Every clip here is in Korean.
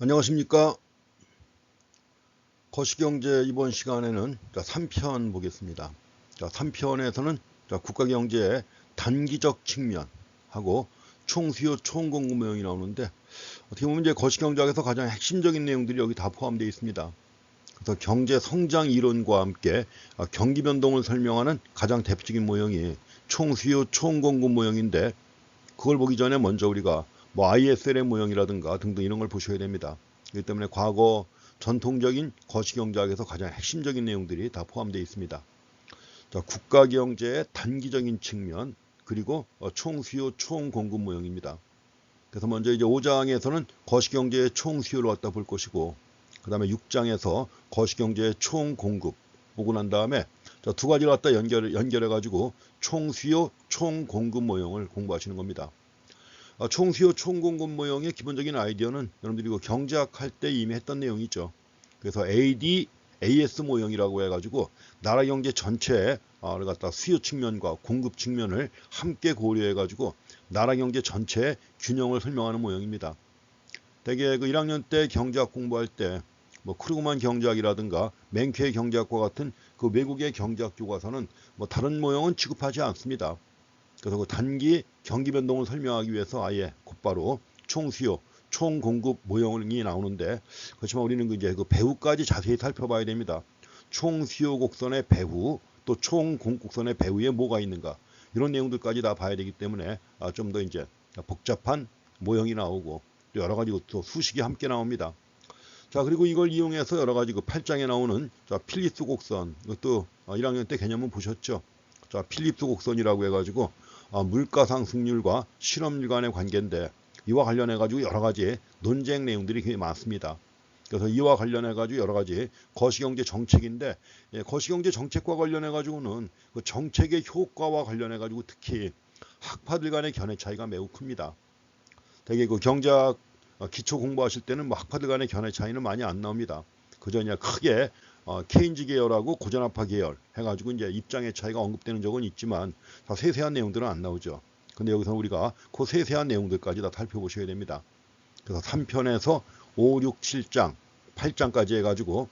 안녕하십니까. 거시경제 이번 시간에는 3편 보겠습니다. 3편에서는 국가경제의 단기적 측면하고 총수요 총공급 모형이 나오는데, 어떻게 보면 이제 거시경제학에서 가장 핵심적인 내용들이 여기 다 포함되어 있습니다. 그래서 경제 성장 이론과 함께 경기 변동을 설명하는 가장 대표적인 모형이 총수요 총공급 모형인데, 그걸 보기 전에 먼저 우리가 ISL의 모형이라든가 등등 이런 걸 보셔야 됩니다. 그렇기 때문에 과거 전통적인 거시경제학에서 가장 핵심적인 내용들이 다 포함되어 있습니다. 국가경제의 단기적인 측면, 그리고 총수요 총공급 모형입니다. 그래서 먼저 이제 5장에서는 거시경제의 총수요를 갖다 볼 것이고, 그 다음에 6장에서 거시경제의 총공급 보고 난 다음에 두 가지를 갖다 연결해 가지고 총수요 총공급 모형을 공부하시는 겁니다. 총수요 총공급 모형의 기본적인 아이디어는 여러분들이 경제학 할 때 이미 했던 내용이죠. 그래서 AS 모형이라고 해가지고 나라 경제 전체의 갖다 수요 측면과 공급 측면을 함께 고려해가지고 나라 경제 전체의 균형을 설명하는 모형입니다. 대개 1학년 때 경제학 공부할 때 크루그만 경제학이라든가 맹케의 경제학과 같은 외국의 경제학 교과서는 다른 모형은 취급하지 않습니다. 그래서 단기 경기 변동을 설명하기 위해서 아예 곧바로 총수요, 총공급 모형이 나오는데, 그렇지만 우리는 이제 배후까지 자세히 살펴봐야 됩니다. 총수요 곡선의 배후, 또 총공급 곡선의 배후에 뭐가 있는가, 이런 내용들까지 다 봐야 되기 때문에 좀 더 이제 복잡한 모형이 나오고 또 여러 가지 또 수식이 함께 나옵니다. 자, 그리고 이걸 이용해서 여러 가지 8장에 나오는 필립스 곡선, 이것도 1학년 때 개념은 보셨죠? 자, 필립스 곡선이라고 해가지고 물가 상승률과 실업률 간의 관계인데, 이와 관련해 가지고 여러 가지 논쟁 내용들이 굉장히 많습니다. 그래서 이와 관련해 가지고 여러 가지 거시경제 정책인데, 거시경제 정책과 관련해 가지고는 그 정책의 효과와 관련해 가지고 특히 학파들 간의 견해 차이가 매우 큽니다. 되게 경제학 기초 공부하실 때는 학파들 간의 견해 차이는 많이 안 나옵니다. 그저 그냥 크게 케인즈 계열하고 고전학파 계열 해가지고 이제 입장의 차이가 언급되는 적은 있지만 다 세세한 내용들은 안 나오죠. 근데 여기서 우리가 그 세세한 내용들까지 다 살펴보셔야 됩니다. 그래서 3편에서 5, 6, 7장, 8장까지 해가지고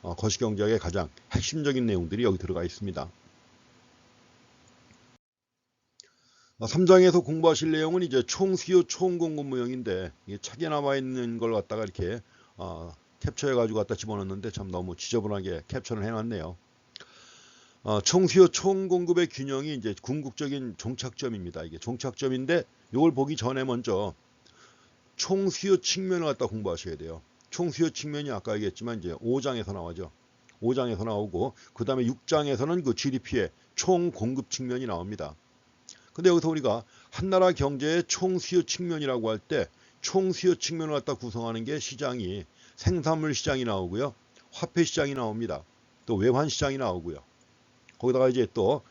거시경제학의 가장 핵심적인 내용들이 여기 들어가 있습니다. 3장에서 공부하실 내용은 이제 총수요 총공급 모형인데, 이게 책에 남아 있는 걸 갖다가 이렇게 캡처해 가지고 갖다 집어넣는데 참 너무 지저분하게 캡처를 해놨네요. 총수요 총공급의 균형이 이제 궁극적인 종착점입니다. 이게 종착점인데, 이걸 보기 전에 먼저 총수요 측면을 갖다 공부하셔야 돼요. 총수요 측면이 아까 얘기했지만 이제 5장에서 나오죠. 5장에서 나오고, 그 다음에 6장에서는 그 GDP의 총공급 측면이 나옵니다. 근데 여기서 우리가 한나라 경제의 총수요 측면이라고 할 때 총수요 측면을 갖다 구성하는 게 시장이 생산물 시장이 나오고요, 화폐 시장이 나옵니다. 또 외환 시장이 나오고요. 거기다가 이제 또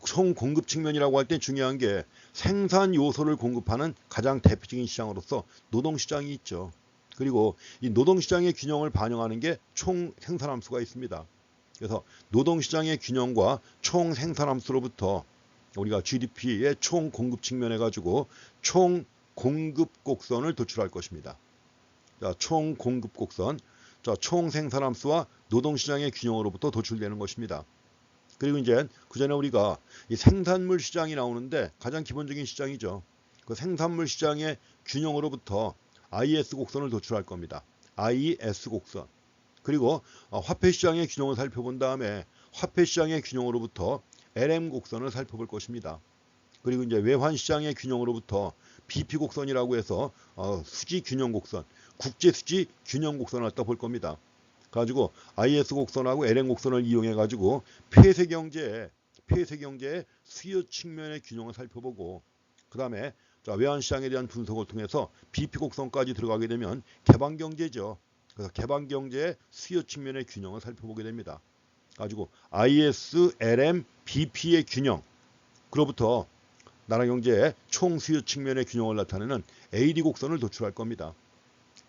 총공급 측면이라고 할 때 중요한 게 생산 요소를 공급하는 가장 대표적인 시장으로서 노동 시장이 있죠. 그리고 이 노동 시장의 균형을 반영하는 게 총 생산함수가 있습니다. 그래서 노동 시장의 균형과 총 생산함수로부터 우리가 GDP의 총 공급 측면에 가지고 총 공급 곡선을 도출할 것입니다. 자, 총 공급 곡선, 자, 총 생산함수와 노동 시장의 균형으로부터 도출되는 것입니다. 그리고 이제 그 전에 우리가 이 생산물 시장이 나오는데 가장 기본적인 시장이죠. 그 생산물 시장의 균형으로부터 IS 곡선을 도출할 겁니다. IS 곡선. 그리고 화폐 시장의 균형을 살펴본 다음에 화폐 시장의 균형으로부터 LM 곡선을 살펴볼 것입니다. 그리고 이제 외환 시장의 균형으로부터 BP 곡선이라고 해서 수지 균형 곡선, 국제 수지 균형 곡선을 갖다 볼 겁니다. 가지고 IS 곡선하고 LM 곡선을 이용해 가지고 폐쇄 경제의 수요 측면의 균형을 살펴보고, 그 다음에 외환 시장에 대한 분석을 통해서 BP 곡선까지 들어가게 되면 개방 경제죠. 그래서 개방 경제의 수요 측면의 균형을 살펴보게 됩니다. 가지고 IS, LM, BP의 균형, 그로부터 나라 경제의 총 수요 측면의 균형을 나타내는 AD 곡선을 도출할 겁니다.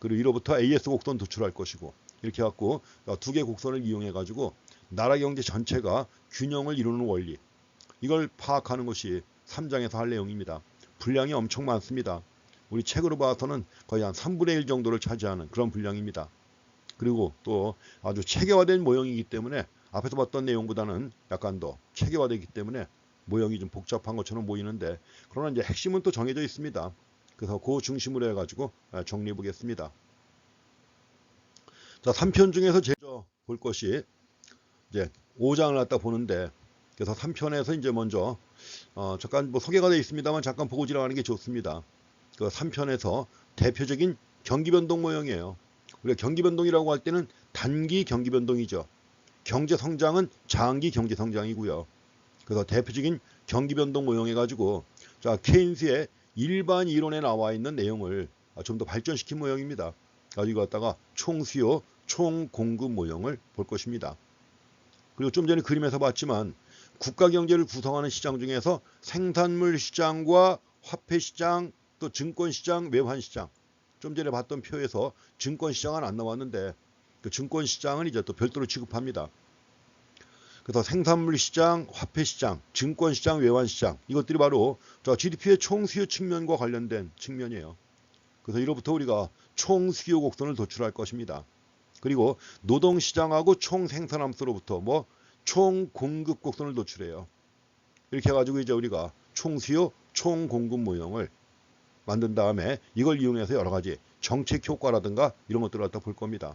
그리고 이로부터 AS 곡선 도출할 것이고, 이렇게 갖고 두 개 곡선을 이용해 가지고 나라 경제 전체가 균형을 이루는 원리, 이걸 파악하는 것이 3장에서 할 내용입니다. 분량이 엄청 많습니다. 우리 책으로 봐서는 거의 한 3분의 1 정도를 차지하는 그런 분량입니다. 그리고 또 아주 체계화된 모형이기 때문에 앞에서 봤던 내용보다는 약간 더 체계화되기 때문에 모형이 좀 복잡한 것처럼 보이는데, 그러나 이제 핵심은 또 정해져 있습니다. 그래서 그 중심으로 해가지고 정리해 보겠습니다. 자, 3편 중에서 제일 먼저 볼 것이 이제 5장을 갖다 보는데, 그래서 3편에서 이제 먼저 잠깐 뭐 소개가 되어 있습니다만 잠깐 보고 지나가는 게 좋습니다. 그 3편에서 대표적인 경기 변동 모형이에요. 우리가 경기 변동이라고 할 때는 단기 경기 변동이죠. 경제 성장은 장기 경제 성장이고요. 그래서 대표적인 경기 변동 모형해 가지고 자, 케인스의 일반 이론에 나와 있는 내용을 좀 더 발전시킨 모형입니다. 이거 갖다가 총수요 총공급 모형을 볼 것입니다. 그리고 좀 전에 그림에서 봤지만 국가 경제를 구성하는 시장 중에서 생산물 시장과 화폐 시장, 또 증권 시장, 외환 시장, 좀 전에 봤던 표에서 증권 시장은 안 나왔는데 그 증권 시장은 이제 또 별도로 취급합니다. 그래서 생산물 시장, 화폐 시장, 증권 시장, 외환 시장, 이것들이 바로 GDP의 총수요 측면과 관련된 측면이에요. 그래서 이로부터 우리가 총수요 곡선을 도출할 것입니다. 그리고 노동 시장하고 총생산함수로부터 총공급 곡선을 도출해요. 이렇게 해가지고 이제 우리가 총수요 총공급 모형을 만든 다음에 이걸 이용해서 여러 가지 정책 효과라든가 이런 것들을 갖다 볼 겁니다.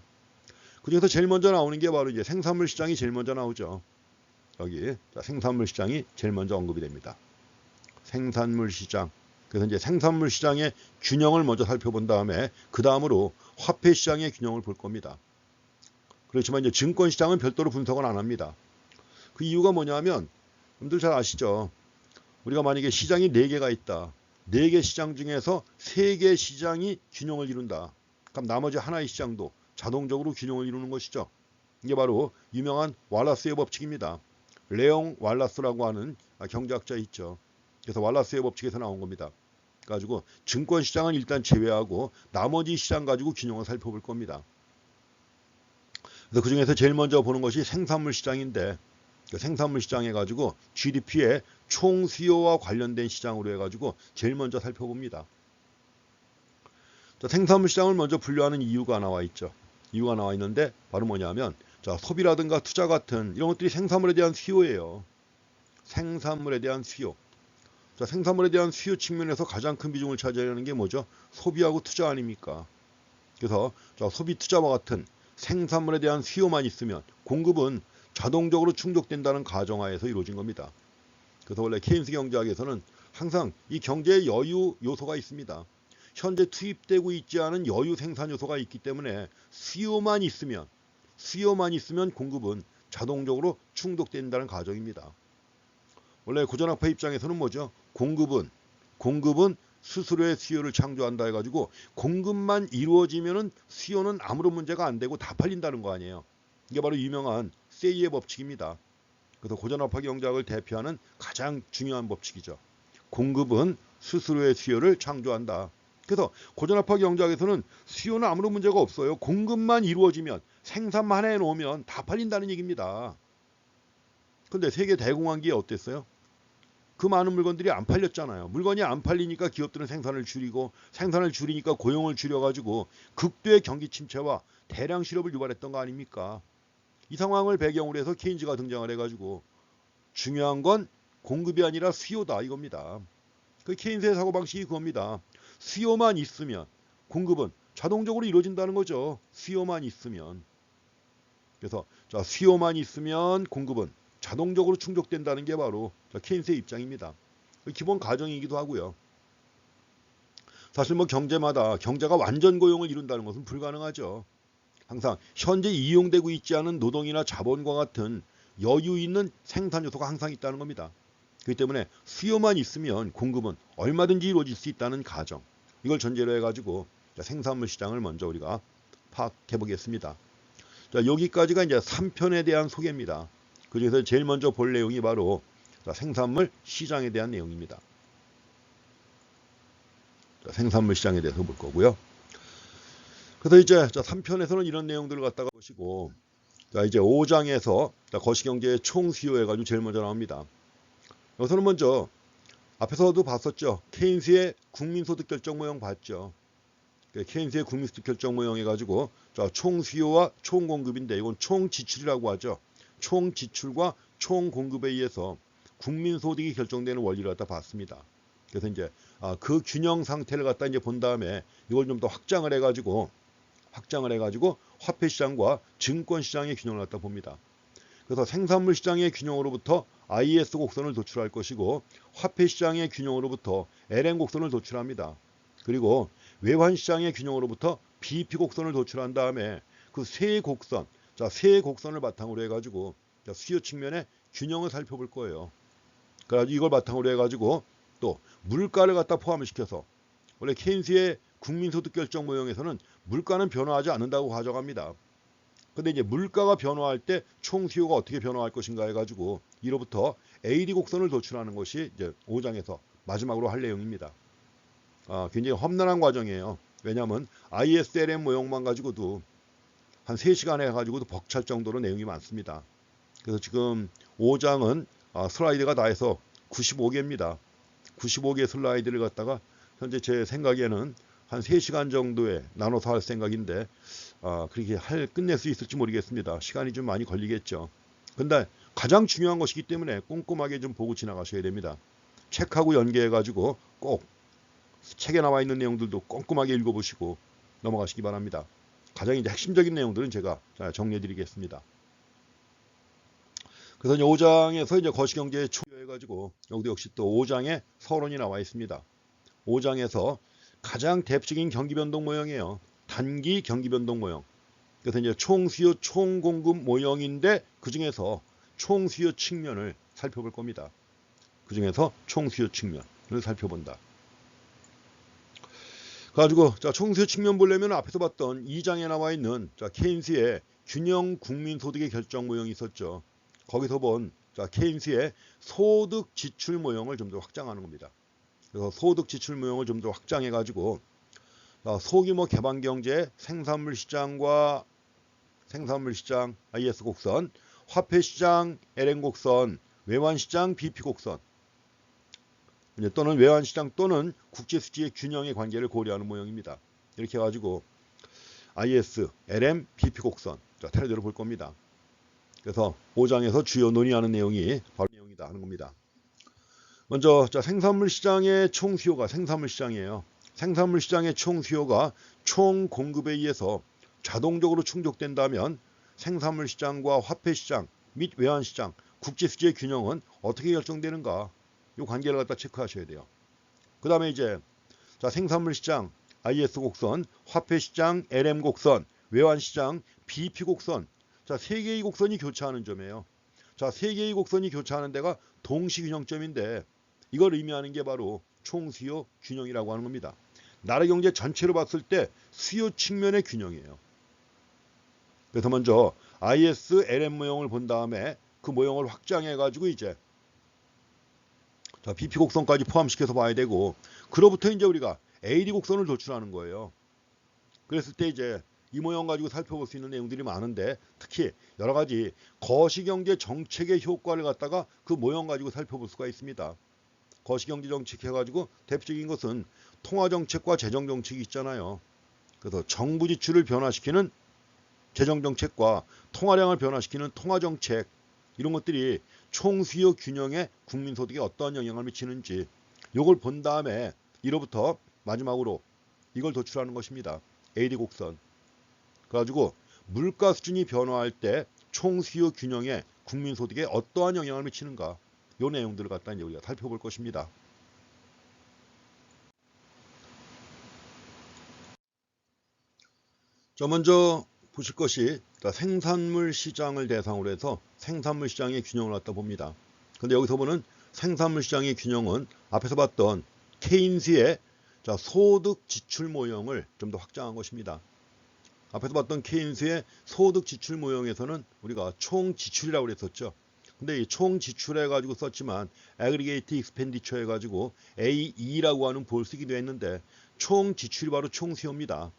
그중에서 제일 먼저 나오는 게 바로 이제 생산물 시장이 제일 먼저 나오죠. 여기 생산물 시장이 제일 먼저 언급이 됩니다. 생산물 시장. 그래서 이제 생산물 시장의 균형을 먼저 살펴본 다음에 그 다음으로 화폐 시장의 균형을 볼 겁니다. 그렇지만 이제 증권 시장은 별도로 분석을 안 합니다. 그 이유가 뭐냐면 여러분들 잘 아시죠? 우리가 만약에 시장이 4개가 있다. 4개 시장 중에서 3개 시장이 균형을 이룬다. 그럼 나머지 하나의 시장도 자동적으로 균형을 이루는 것이죠. 이게 바로 유명한 왈라스의 법칙입니다. 레옹 왈라스라고 하는 경제학자 있죠. 그래서 왈라스의 법칙에서 나온 겁니다. 가지고 증권 시장은 일단 제외하고 나머지 시장 가지고 균형을 살펴볼 겁니다. 그래서 그 중에서 제일 먼저 보는 것이 생산물 시장인데, 그 생산물 시장 해가지고 GDP의 총 수요와 관련된 시장으로 해가지고 제일 먼저 살펴봅니다. 자, 생산물 시장을 먼저 분류하는 이유가 나와 있죠. 이유가 나와 있는데 바로 뭐냐면 소비라든가 투자 같은 이런 것들이 생산물에 대한 수요예요. 생산물에 대한 수요. 자, 생산물에 대한 수요 측면에서 가장 큰 비중을 차지하는 게 뭐죠? 소비하고 투자 아닙니까? 그래서 소비 투자와 같은 생산물에 대한 수요만 있으면 공급은 자동적으로 충족된다는 가정하에서 이루어진 겁니다. 그래서 원래 케인스 경제학에서는 항상 이 경제의 여유 요소가 있습니다. 현재 투입되고 있지 않은 여유 생산 요소가 있기 때문에 수요만 있으면 공급은 자동적으로 충족된다는 가정입니다. 원래 고전학파 입장에서는 뭐죠? 공급은 스스로의 수요를 창조한다 해가지고 공급만 이루어지면은 수요는 아무런 문제가 안 되고 다 팔린다는 거 아니에요. 이게 바로 유명한 세이의 법칙입니다. 그래서 고전학파 경제학을 대표하는 가장 중요한 법칙이죠. 공급은 스스로의 수요를 창조한다. 그래서 고전학파 경제학에서는 수요는 아무런 문제가 없어요. 공급만 이루어지면 생산만 해놓으면 다 팔린다는 얘기입니다. 근데 세계 대공황기에 어땠어요? 그 많은 물건들이 안 팔렸잖아요. 물건이 안 팔리니까 기업들은 생산을 줄이고, 생산을 줄이니까 고용을 줄여가지고 극도의 경기 침체와 대량 실업을 유발했던 거 아닙니까? 이 상황을 배경으로 해서 케인즈가 등장을 해가지고 중요한 건 공급이 아니라 수요다 이겁니다. 그 케인스의 사고방식이 그겁니다. 수요만 있으면 공급은 자동적으로 이루어진다는 거죠. 수요만 있으면. 그래서 수요만 있으면 공급은 자동적으로 충족된다는 게 바로 케인스의 입장입니다. 기본 가정이기도 하고요. 사실 경제마다 경제가 완전 고용을 이룬다는 것은 불가능하죠. 항상 현재 이용되고 있지 않은 노동이나 자본과 같은 여유 있는 생산 요소가 항상 있다는 겁니다. 그렇기 때문에 수요만 있으면 공급은 얼마든지 이루어질 수 있다는 가정. 이걸 전제로 해가지고 생산물 시장을 먼저 우리가 파악해 보겠습니다. 자, 여기까지가 이제 3편에 대한 소개입니다. 그중에서 제일 먼저 볼 내용이 바로 생산물 시장에 대한 내용입니다. 생산물 시장에 대해서 볼 거고요. 그래서 이제 3편에서는 이런 내용들을 갖다가 보시고, 이제 5장에서 거시경제의 총수요 해가지고 제일 먼저 나옵니다. 여기서는 먼저 앞에서도 봤었죠. 케인스의 국민소득 결정 모형 봤죠. 케인스의 국민소득 결정 모형 해가지고 총 수요와 총 공급인데 이건 총 지출이라고 하죠. 총 지출과 총 공급에 의해서 국민소득이 결정되는 원리를 갖다 봤습니다. 그래서 이제 그 균형 상태를 갖다 이제 본 다음에 이걸 좀 더 확장을 해가지고 화폐 시장과 증권 시장의 균형을 갖다 봅니다. 그래서 생산물 시장의 균형으로부터 IS 곡선을 도출할 것이고 화폐 시장의 균형으로부터 LN 곡선을 도출합니다. 그리고 외환 시장의 균형으로부터 BP 곡선을 도출한 다음에 그 세 곡선, 세 곡선을 바탕으로 해가지고 수요 측면의 균형을 살펴볼 거예요. 그래가지고 이걸 바탕으로 해가지고 또 물가를 갖다 포함을 시켜서 원래 케인스의 국민소득 결정 모형에서는 물가는 변화하지 않는다고 가정합니다. 근데 이제 물가가 변화할 때 총 수요가 어떻게 변화할 것인가 해가지고 이로부터 AD 곡선을 도출하는 것이 이제 5장에서 마지막으로 할 내용입니다. 굉장히 험난한 과정이에요. 왜냐하면 ISLM 모형만 가지고도 한 3시간에 해가지고도 벅찰 정도로 내용이 많습니다. 그래서 지금 5장은 슬라이드가 다 해서 95개입니다. 95개 슬라이드를 갖다가 현재 제 생각에는 한 3시간 정도에 나눠서 할 생각인데 그렇게 끝낼 수 있을지 모르겠습니다. 시간이 좀 많이 걸리겠죠. 근데 가장 중요한 것이기 때문에 꼼꼼하게 좀 보고 지나가셔야 됩니다. 책하고 연계해가지고 꼭 책에 나와 있는 내용들도 꼼꼼하게 읽어보시고 넘어가시기 바랍니다. 가장 이제 핵심적인 내용들은 제가 정리해드리겠습니다. 그래서 이제 5장에서 이제 거시경제에 추려해가지고 여기도 역시 또 5장에 서론이 나와 있습니다. 5장에서 가장 대표적인 경기 변동 모형이에요. 단기 경기 변동 모형. 그래서 이제 총 수요, 총 공급 모형인데 그 중에서 총 수요 측면을 살펴볼 겁니다. 그 중에서 총 수요 측면을 살펴본다. 그래가지고 총 수요 측면 보려면 앞에서 봤던 2장에 나와 있는 케인스의 균형 국민소득의 결정 모형이 있었죠. 거기서 본 케인스의 소득 지출 모형을 좀 더 확장하는 겁니다. 그래서 소득 지출 모형을 좀 더 확장해 가지고 소규모 개방 경제 생산물 시장과 생산물 시장 IS 곡선, 화폐 시장 LN 곡선, 외환 시장 BP 곡선 또는 외환 시장 또는 국제 수지의 균형의 관계를 고려하는 모형입니다. 이렇게 해 가지고 IS, LM, BP 곡선 차례대로 볼 겁니다. 그래서 5장에서 주요 논의하는 내용이 바로 내용이다 하는 겁니다. 먼저 생산물 시장의 총 수요가 생산물 시장이에요. 생산물 시장의 총 수요가 총 공급에 의해서 자동적으로 충족된다면 생산물 시장과 화폐 시장 및 외환 시장, 국제 수지의 균형은 어떻게 결정되는가? 이 관계를 갖다 체크하셔야 돼요. 그 다음에 이제 생산물 시장 IS 곡선, 화폐 시장 LM 곡선, 외환 시장 BP 곡선, 세 개의 곡선이 교차하는 점이에요. 세 개의 곡선이 교차하는 데가 동시균형점인데 이걸 의미하는 게 바로 총수요 균형이라고 하는 겁니다. 나라 경제 전체로 봤을 때 수요 측면의 균형이에요. 그래서 먼저 IS LM 모형을 본 다음에 그 모형을 확장해 가지고 이제 BP 곡선까지 포함시켜서 봐야 되고 그로부터 이제 우리가 AD 곡선을 도출하는 거예요. 그랬을 때 이제 이 모형 가지고 살펴볼 수 있는 내용들이 많은데 특히 여러 가지 거시경제 정책의 효과를 갖다가 그 모형 가지고 살펴볼 수가 있습니다. 거시경제 정책 해가지고 대표적인 것은 통화정책과 재정정책이 있잖아요. 그래서 정부 지출을 변화시키는 재정정책과 통화량을 변화시키는 통화정책 이런 것들이 총수요 균형에 국민소득에 어떠한 영향을 미치는지 이걸 본 다음에 이로부터 마지막으로 이걸 도출하는 것입니다. AD 곡선. 그래가지고 물가 수준이 변화할 때 총수요 균형에 국민소득에 어떠한 영향을 미치는가 이 내용들을 갖다 이제 우리가 살펴볼 것입니다. 먼저 보실 것이 생산물 시장을 대상으로 해서 생산물 시장의 균형을 갖다 봅니다. 근데 여기서 보는 생산물 시장의 균형은 앞에서 봤던 케인스의 소득 지출 모형을 좀 더 확장한 것입니다. 앞에서 봤던 케인스의 소득 지출 모형에서는 우리가 총 지출이라고 그랬었죠. 근데 이 총 지출 해가지고 썼지만 aggregate expenditure 해가지고 AE라고 하는 볼 쓰기도 했는데 총 지출이 바로 총 수요입니다.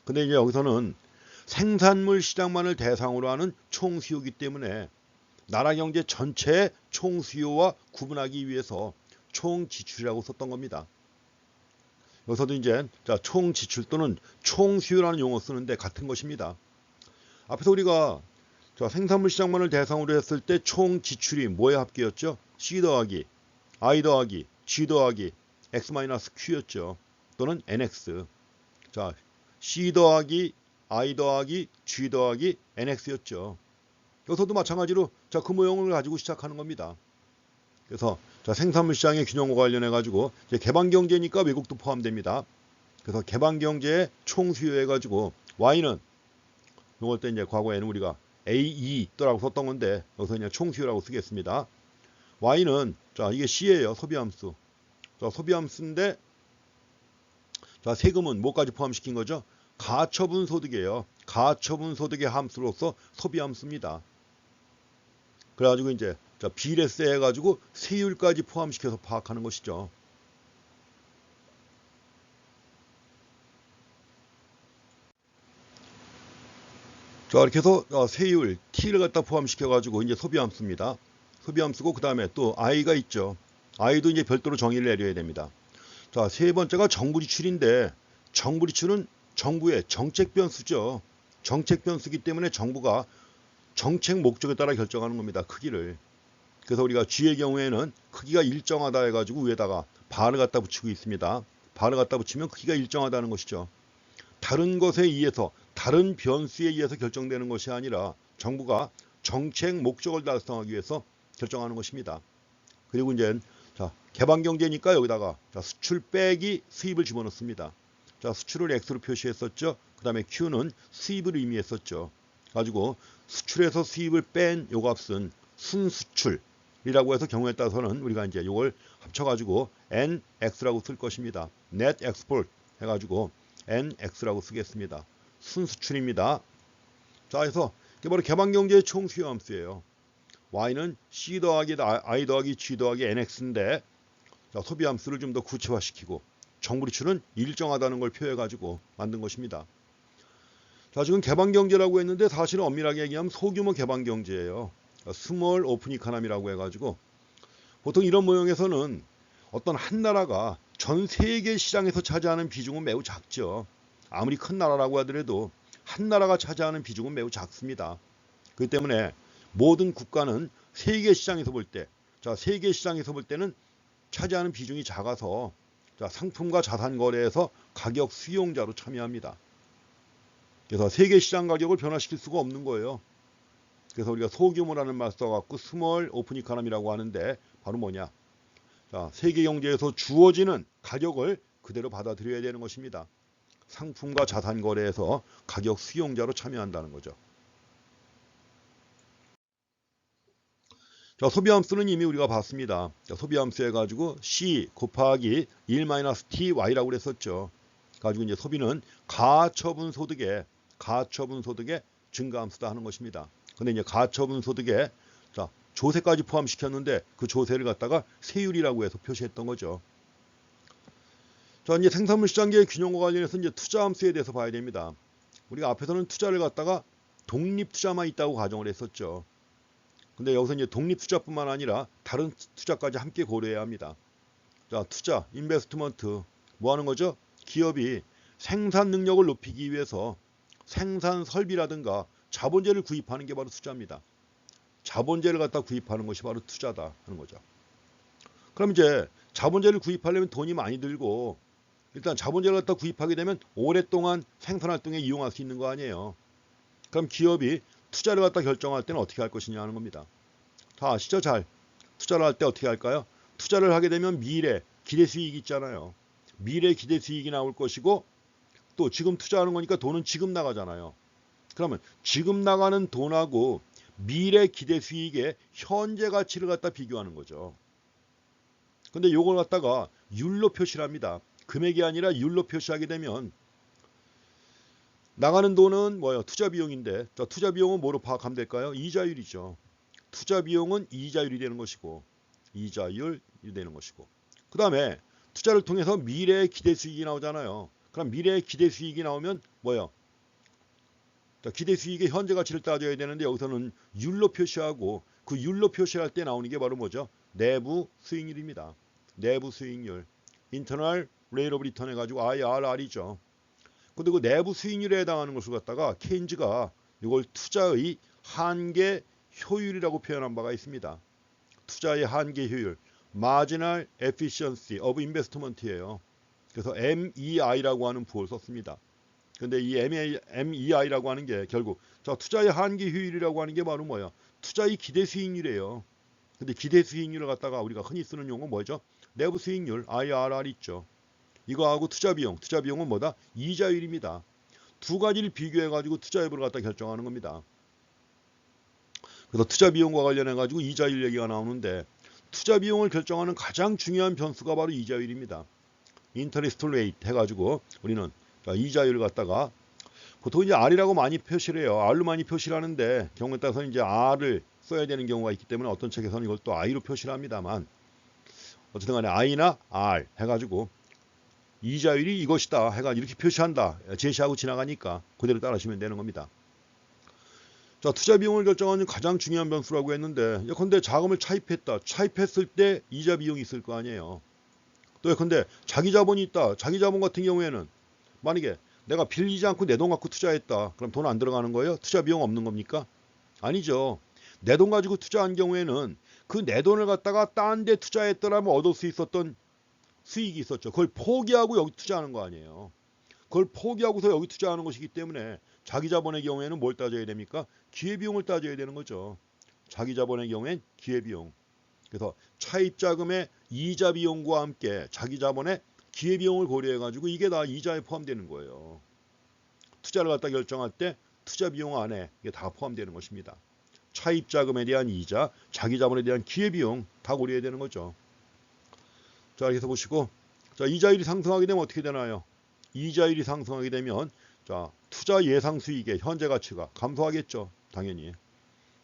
근데 이제 여기서는 생산물 시장만을 대상으로 하는 총 수요이기 때문에 나라 경제 전체의 총 수요와 구분하기 위해서 총 지출이라고 썼던 겁니다. 여기서도 이제 총 지출 또는 총 수요라는 용어 쓰는데 같은 것입니다. 앞에서 우리가 생산물 시장만을 대상으로 했을 때 총 지출이 뭐의 합계였죠? C 더하기 I 더하기 G 더하기 X-Q였죠. 또는 NX. 자, C 더하기 I 더하기 G 더하기 NX였죠. 여기서도 마찬가지로 그 모형을 가지고 시작하는 겁니다. 그래서 생산물 시장의 균형과 관련해 가지고 개방 경제니까 외국도 포함됩니다. 그래서 개방 경제의 총 수요해 가지고 Y는 요걸 때 이제 과거에는 우리가 AE 또라고 썼던 건데 여기서 그냥 총 수요라고 쓰겠습니다. Y는 이게 C예요. 소비함수. 소비함수인데 세금은 뭐까지 포함시킨 거죠? 가처분 소득이에요. 가처분 소득의 함수로서 소비함수입니다. 그래가지고 이제 비례세 해가지고 세율까지 포함시켜서 파악하는 것이죠. 이렇게 해서 세율 T를 갖다 포함시켜가지고 이제 소비함수입니다. 소비함수고 그 다음에 또 I가 있죠. I도 이제 별도로 정의를 내려야 됩니다. 세 번째가 정부 지출인데 정부 지출은 정부의 정책 변수죠. 정책 변수이기 때문에 정부가 정책 목적에 따라 결정하는 겁니다. 크기를. 그래서 우리가 G의 경우에는 크기가 일정하다 해가지고 위에다가 bar을 갖다 붙이고 있습니다. bar을 갖다 붙이면 크기가 일정하다는 것이죠. 다른 것에 의해서 다른 변수에 의해서 결정되는 것이 아니라 정부가 정책 목적을 달성하기 위해서 결정하는 것입니다. 그리고 이제 개방 경제니까 여기다가 수출 빼기 수입을 집어넣습니다. 수출을 X로 표시했었죠. 그 다음에 Q는 수입을 의미했었죠. 가지고 수출에서 수입을 뺀 요 값은 순수출이라고 해서 경우에 따라서는 우리가 이제 요걸 합쳐가지고 NX라고 쓸 것입니다. Net Export 해가지고 NX라고 쓰겠습니다. 순수출입니다. 그래서 이게 바로 개방 경제의 총 수요 함수예요. Y는 C 더하기 I 더하기 G 더하기 NX인데 소비 함수를 좀 더 구체화시키고 정부 지출은 일정하다는 걸 표해가지고 만든 것입니다. 지금 개방 경제라고 했는데 사실은 엄밀하게 얘기하면 소규모 개방 경제예요. 스몰 오픈 이코노미라고 해가지고 보통 이런 모형에서는 어떤 한 나라가 전 세계 시장에서 차지하는 비중은 매우 작죠. 아무리 큰 나라라고 하더라도 한 나라가 차지하는 비중은 매우 작습니다. 그렇기 때문에 모든 국가는 세계 시장에서 볼 때, 세계 시장에서 볼 때는 차지하는 비중이 작아서 상품과 자산 거래에서 가격 수용자로 참여합니다. 그래서 세계 시장 가격을 변화시킬 수가 없는 거예요. 그래서 우리가 소규모라는 말 써갖고 스몰 오픈 이코노미라고 하는데 바로 뭐냐? 세계 경제에서 주어지는 가격을 그대로 받아들여야 되는 것입니다. 상품과 자산 거래에서 가격 수용자로 참여한다는 거죠. 소비함수는 이미 우리가 봤습니다. 소비함수 해가지고 C 곱하기 1-TY라고 그랬었죠. 가지고 이제 소비는 가처분 소득의 증가함수다 하는 것입니다. 근데 이제 가처분 소득에 조세까지 포함시켰는데 그 조세를 갖다가 세율이라고 해서 표시했던 거죠. 이제 생산물 시장계의 균형과 관련해서 이제 투자함수에 대해서 봐야 됩니다. 우리가 앞에서는 투자를 갖다가 독립 투자만 있다고 가정을 했었죠. 근데 여기서 이제 독립 투자뿐만 아니라 다른 투자까지 함께 고려해야 합니다. 투자, 인베스트먼트 뭐 하는 거죠? 기업이 생산 능력을 높이기 위해서 생산 설비라든가 자본재를 구입하는 게 바로 투자입니다. 자본재를 갖다 구입하는 것이 바로 투자다 하는 거죠. 그럼 이제 자본재를 구입하려면 돈이 많이 들고 일단 자본재를 갖다 구입하게 되면 오랫동안 생산 활동에 이용할 수 있는 거 아니에요. 그럼 기업이 투자를 갖다 결정할 때는 어떻게 할 것이냐 하는 겁니다. 다 아시죠? 잘. 투자를 할 때 어떻게 할까요? 투자를 하게 되면 미래 기대 수익이 있잖아요. 미래 기대 수익이 나올 것이고 또 지금 투자하는 거니까 돈은 지금 나가잖아요. 그러면 지금 나가는 돈하고 미래 기대 수익의 현재 가치를 갖다 비교하는 거죠. 근데 요걸 갖다가 율로 표시를 합니다. 금액이 아니라 율로 표시하게 되면 나가는 돈은 뭐예요? 투자 비용인데 투자 비용은 뭐로 파악하면 될까요? 이자율이죠. 투자 비용은 이자율이 되는 것이고 이자율이 되는 것이고 그 다음에 투자를 통해서 미래의 기대 수익이 나오잖아요. 그럼 미래의 기대 수익이 나오면 뭐예요? 기대 수익의 현재 가치를 따져야 되는데 여기서는 율로 표시하고 그 율로 표시할 때 나오는 게 바로 뭐죠? 내부 수익률입니다. 내부 수익률, internal rate of return 해가지고 IRR이죠. 근데 그 내부 수익률에 해당하는 것을 갖다가 케인즈가 이걸 투자의 한계 효율이라고 표현한 바가 있습니다. 투자의 한계 효율, marginal efficiency of investment이에요. 그래서 MEI라고 하는 부호를 썼습니다. 근데 이 MEI라고 하는 게 결국 투자의 한계 효율이라고 하는 게 바로 뭐야? 투자의 기대 수익률이에요. 근데 기대 수익률을 갖다가 우리가 흔히 쓰는 용어는 뭐죠? 내부 수익률 IRR 있죠. 이거하고 투자 비용은 뭐다? 이자율입니다. 두 가지를 비교해 가지고 투자 여부를 갖다 결정하는 겁니다. 그래서 투자 비용과 관련해 가지고 이자율 얘기가 나오는데 투자 비용을 결정하는 가장 중요한 변수가 바로 이자율입니다. 인터레스트 레이트 해가지고 우리는 이자율을 갖다가 보통 이제 R이라고 많이 표시를 해요. R로 많이 표시를 하는데 경우에 따라서는 이제 R을 써야 되는 경우가 있기 때문에 어떤 책에서는 이걸 또 I로 표시를 합니다만 어쨌든 간에 I나 R 해가지고 이자율이 이것이다 해가지고 이렇게 표시한다 제시하고 지나가니까 그대로 따라하시면 되는 겁니다. 자, 투자 비용을 결정하는 가장 중요한 변수라고 했는데 예컨대 자금을 차입했을 때 이자 비용이 있을 거 아니에요. 또 예컨대 자기 자본이 있다. 자기 자본 같은 경우에는 만약에 내가 빌리지 않고 내 돈 갖고 투자했다. 그럼 돈 안 들어가는 거예요? 투자 비용 없는 겁니까? 아니죠. 내 돈 가지고 투자한 경우에는 그 내 돈을 갖다가 딴 데 투자했더라면 얻을 수 있었던 수익이 있었죠. 그걸 포기하고 여기 투자하는 거 아니에요. 그걸 포기하고서 여기 투자하는 것이기 때문에 자기 자본의 경우에는 뭘 따져야 됩니까? 기회비용을 따져야 되는 거죠. 자기 자본의 경우엔 기회비용. 그래서 차입자금의 이자 비용과 함께 자기 자본의 기회비용을 고려해가지고 이게 다 이자에 포함되는 거예요. 투자를 갖다 결정할 때 투자 비용 안에 이게 다 포함되는 것입니다. 차입자금에 대한 이자, 자기 자본에 대한 기회비용 다 고려해야 되는 거죠. 자, 이렇게 해서 보시고, 자, 이자율이 상승하게 되면 어떻게 되나요? 이자율이 상승하게 되면 자, 투자 예상 수익의 현재 가치가 감소하겠죠. 당연히.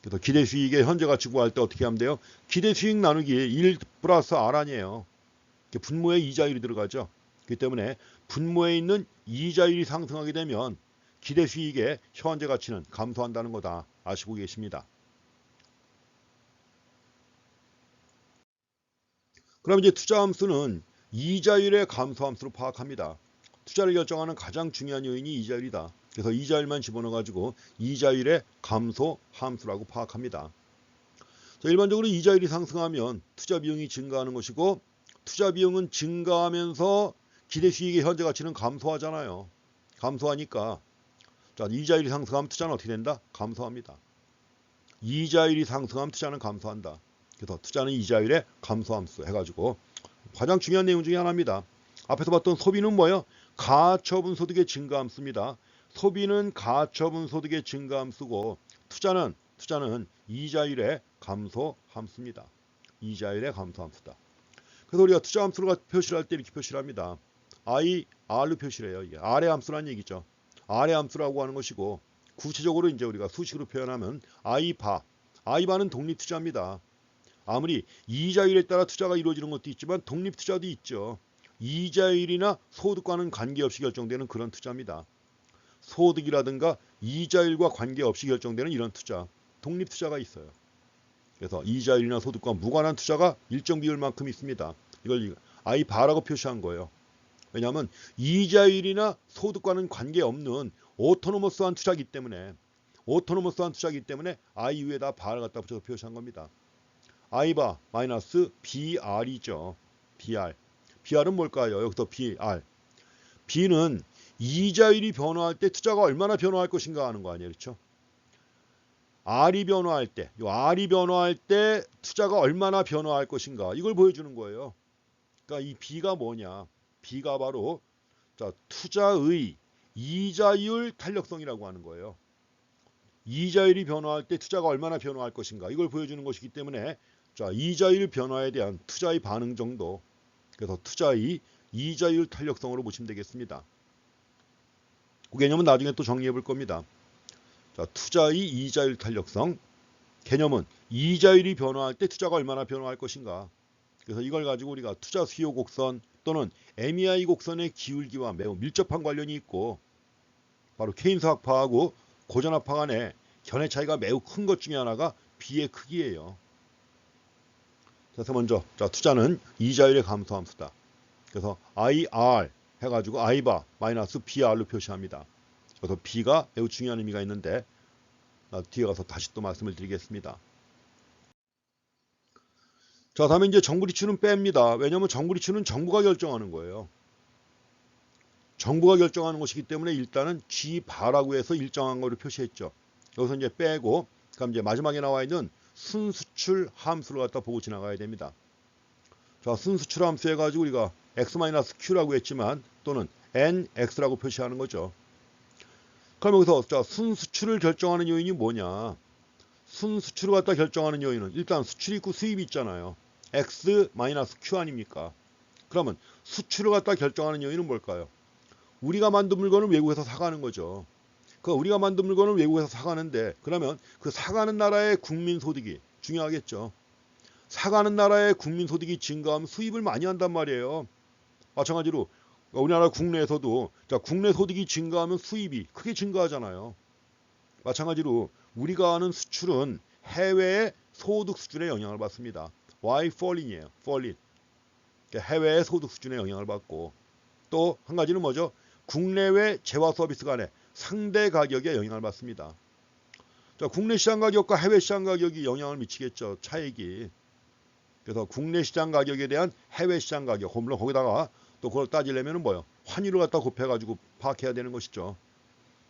그래서 기대 수익의 현재 가치 구할 때 어떻게 하면 돼요? 기대 수익 나누기 1 플러스 R 아니에요. 분모에 이자율이 들어가죠. 그렇기 때문에 분모에 있는 이자율이 상승하게 되면 기대 수익의 현재 가치는 감소한다는 거다. 아시고 계십니다. 그럼 이제 투자 함수는 이자율의 감소 함수로 파악합니다. 투자를 결정하는 가장 중요한 요인이 이자율이다. 그래서 이자율만 집어넣어 가지고 이자율의 감소 함수라고 파악합니다. 자, 일반적으로 이자율이 상승하면 투자 비용이 증가하는 것이고 투자 비용은 증가하면서 기대 수익의 현재 가치는 감소하잖아요. 감소하니까 자, 이자율이 상승하면 투자는 어떻게 된다? 감소합니다. 이자율이 상승하면 투자는 감소한다. 그래서 투자는 이자율의 감소함수 해가지고 가장 중요한 내용 중에 하나입니다. 앞에서 봤던 소비는 뭐예요? 가처분 소득의 증가함수입니다. 소비는 가처분 소득의 증가함수고 투자는 이자율의 감소함수입니다. 이자율의 감소함수다. 그래서 우리가 투자함수를 표시를 할 때 이렇게 표시를 합니다. IR로 표시를 해요. 이게 R의 함수라는 얘기죠. R의 함수라고 하는 것이고 구체적으로 이제 우리가 수식으로 표현하면 I바는 독립투자입니다. 아무리 이자율에 따라 투자가 이루어지는 것도 있지만 독립투자도 있죠. 이자율이나 소득과는 관계없이 결정되는 그런 투자입니다. 소득이라든가 이자율과 관계없이 결정되는 이런 투자, 독립투자가 있어요. 그래서 이자율이나 소득과 무관한 투자가 일정 비율만큼 있습니다. 이걸 I바라고 표시한 거예요. 왜냐하면 이자율이나 소득과는 관계없는 오토노머스한 투자이기 때문에 I 위에다 바를 갖다 붙여서 표시한 겁니다. I바 마이너스 BR이죠. BR은 뭘까요? 여기서 BR. B는 이자율이 변화할 때 투자가 얼마나 변화할 것인가 하는 거 아니에요. 그렇죠? R이 변화할 때 투자가 얼마나 변화할 것인가 이걸 보여주는 거예요. 그러니까 이 B가 뭐냐? B가 바로 자, 투자의 이자율 탄력성이라고 하는 거예요. 이자율이 변화할 때 투자가 얼마나 변화할 것인가 이걸 보여주는 것이기 때문에 자, 이자율 변화에 대한 투자의 반응 정도. 그래서 투자의 이자율 탄력성으로 보시면 되겠습니다. 그 개념은 나중에 또 정리해 볼 겁니다. 자, 투자의 이자율 탄력성. 개념은 이자율이 변화할 때 투자가 얼마나 변화할 것인가. 그래서 이걸 가지고 우리가 투자 수요 곡선 또는 MEI 곡선의 기울기와 매우 밀접한 관련이 있고 바로 케인스 학파하고 고전 학파 간의 견해 차이가 매우 큰 것 중에 하나가 B의 크기예요. 그래서 먼저 자, 투자는 이자율의 감소함수다. 그래서 IR 해가지고 I바 마이너스 BR로 표시합니다. 그래서 B가 매우 중요한 의미가 있는데 뒤에 가서 다시 또 말씀을 드리겠습니다. 자, 다음에 이제 정부리츠는 뺍니다. 왜냐하면 정부리츠는 정부가 결정하는 거예요. 정부가 결정하는 것이기 때문에 일단은 G바라고 해서 일정한 거를 표시했죠. 여기서 이제 빼고, 그럼 이제 마지막에 나와 있는 순수출 함수를 갖다 보고 지나가야 됩니다. 자, 순수출 함수 해가지고 우리가 x-q라고 했지만 또는 nx라고 표시하는 거죠. 그럼 여기서 자, 순수출을 결정하는 요인이 뭐냐? 순수출을 갖다 결정하는 요인은 일단 수출이 있고 수입이 있잖아요. x-q 아닙니까? 그러면 수출을 갖다 결정하는 요인은 뭘까요? 우리가 만든 물건을 외국에서 사가는 거죠. 그 우리가 만든 물건을 외국에서 사가는데 그러면 그 사가는 나라의 국민 소득이 중요하겠죠. 사가는 나라의 국민 소득이 증가하면 수입을 많이 한단 말이에요. 마찬가지로 우리나라 국내에서도 자, 국내 소득이 증가하면 수입이 크게 증가하잖아요. 마찬가지로 우리가 하는 수출은 해외의 소득 수준에 영향을 받습니다. Y falling이에요. falling. 해외의 소득 수준에 영향을 받고 또 한 가지는 뭐죠? 국내외 재화 서비스 간의 상대 가격에 영향을 받습니다. 자, 국내 시장 가격과 해외 시장 가격이 영향을 미치겠죠. 차익이. 그래서 국내 시장 가격에 대한 해외 시장 가격, 물론 거기다가 또 그걸 따지려면 뭐요? 환율을 갖다 곱해가지고 파악해야 되는 것이죠.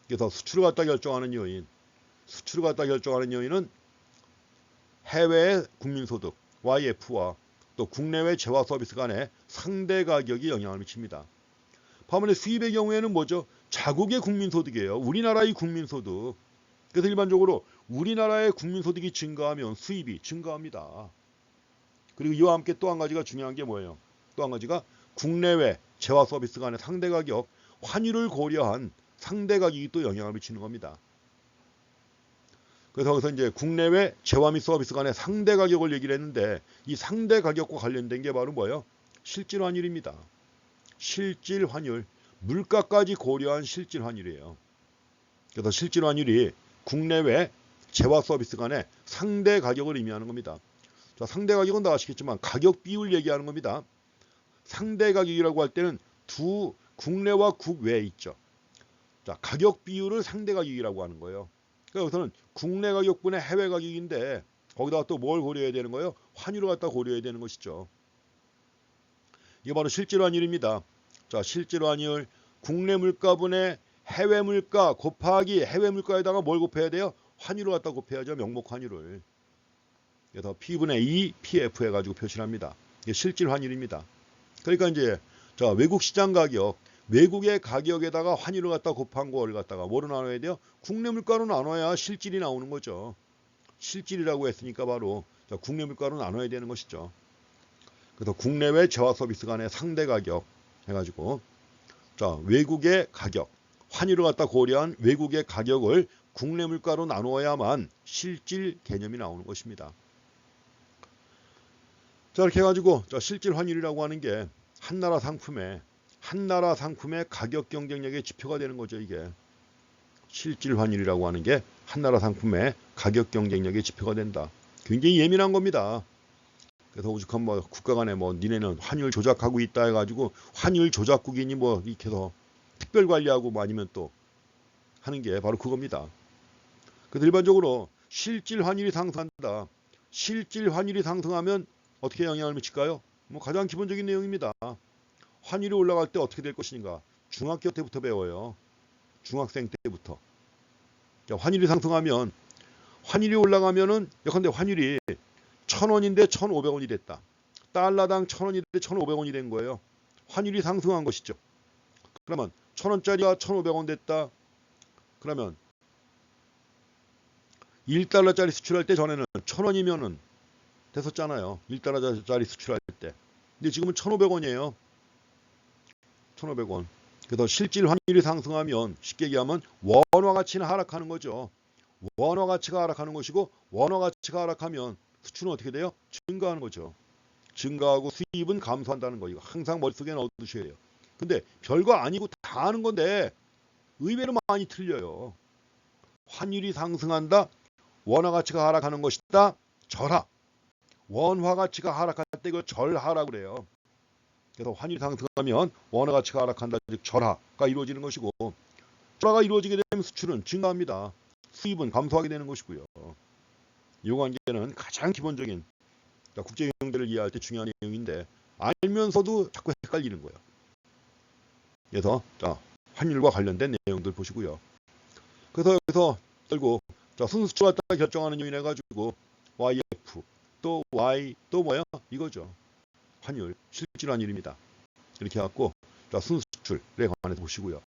그래서 수출을 갖다 결정하는 요인, 수출을 갖다 결정하는 요인은 해외의 국민소득, YF와 또 국내외 재화 서비스 간의 상대 가격이 영향을 미칩니다. 반면에 수입의 경우에는 뭐죠? 자국의 국민소득이에요. 우리나라의 국민소득. 그래서 일반적으로 우리나라의 국민소득이 증가하면 수입이 증가합니다. 그리고 이와 함께 또 한 가지가 중요한 게 뭐예요? 또 한 가지가 국내외 재화 서비스 간의 상대 가격, 환율을 고려한 상대 가격이 또 영향을 미치는 겁니다. 그래서 여기서 이제 국내외 재화 및 서비스 간의 상대 가격을 얘기를 했는데 이 상대 가격과 관련된 게 바로 뭐예요? 실질 환율입니다. 실질 환율, 물가까지 고려한 실질 환율이에요. 그래서 실질 환율이 국내외 재화 서비스 간의 상대 가격을 의미하는 겁니다. 자, 상대 가격은 다 아시겠지만 가격 비율 얘기하는 겁니다. 상대 가격이라고 할 때는 두 국내와 국외에 있죠. 자, 가격 비율을 상대 가격이라고 하는 거예요. 그러니까 여기서는 국내 가격분의 해외 가격인데 거기다가 또 뭘 고려해야 되는 거예요? 환율을 갖다 고려해야 되는 것이죠. 이게 바로 실질 환율입니다. 자, 실질 환율, 국내 물가분의 해외 물가 곱하기 해외 물가에다가 뭘 곱해야 돼요? 환율을 갖다 곱해야죠. 명목 환율을. 그래서 P분의 2, PF 해가지고 표시를 합니다. 이게 실질 환율입니다. 그러니까 이제 자, 외국 시장 가격, 외국의 가격에다가 환율을 갖다 곱한 거를 갖다가 뭐로 나눠야 돼요? 국내 물가로 나눠야 실질이 나오는 거죠. 실질이라고 했으니까 바로 자, 국내 물가로 나눠야 되는 것이죠. 그래서 국내외 재화 서비스 간의 상대 가격 해가지고 자, 외국의 가격, 환율을 갖다 고려한 외국의 가격을 국내 물가로 나누어야만 실질 개념이 나오는 것입니다. 자, 이렇게 해가지고 자, 실질 환율이라고 하는 게 한 나라 상품의 가격 경쟁력의 지표가 되는 거죠. 이게 실질 환율이라고 하는 게 한 나라 상품의 가격 경쟁력의 지표가 된다. 굉장히 예민한 겁니다. 그래서 오죽하면 뭐 국가 간에 뭐 니네는 환율 조작하고 있다 해가지고 환율 조작국이니 뭐 이렇게 해서 특별 관리하고 뭐 아니면 또 하는 게 바로 그겁니다. 그래서 일반적으로 실질 환율이 상승한다. 실질 환율이 상승하면 어떻게 영향을 미칠까요? 뭐 가장 기본적인 내용입니다. 환율이 올라갈 때 어떻게 될 것인가? 중학교 때부터 배워요. 중학생 때부터. 자, 환율이 상승하면 환율이 올라가면은 예컨대 환율이 1,000원인데 1,500원이 됐다. 달러당 1,000원인데 1,500원이 된 거예요. 환율이 상승한 것이죠. 그러면 1,000원짜리가 1,500원 됐다. 그러면 1달러짜리 수출할 때 전에는 1,000원이면은 됐었잖아요. 1달러짜리 수출할 때. 근데 지금은 1,500원이에요. 1,500원. 그래서 실질 환율이 상승하면 쉽게 얘기하면 원화 가치는 하락하는 거죠. 원화 가치가 하락하는 것이고 원화 가치가 하락하면 수출은 어떻게 돼요? 증가하는 거죠. 증가하고 수입은 감소한다는 거. 이거 항상 머릿속에 넣어두셔야 돼요. 근데 별거 아니고 다 아는 건데 의외로 많이 틀려요. 환율이 상승한다. 원화 가치가 하락하는 것이다. 절하. 원화 가치가 하락할 때 이걸 절하라고 그래요. 그래서 환율이 상승하면 원화 가치가 하락한다, 즉 절하가 이루어지는 것이고, 절하가 이루어지게 되면 수출은 증가합니다. 수입은 감소하게 되는 것이고요. 이 관계는 가장 기본적인 국제 경제를 이해할 때 중요한 내용인데 알면서도 자꾸 헷갈리는 거예요. 그래서 환율과 관련된 내용들 보시고요. 그래서 여기서 결국 순수출 갖다 결정하는 요인 해가지고 YF 또 Y 또 뭐야 이거죠. 환율 실질환율입니다. 이렇게 해갖고 순수출에 관해서 보시고요.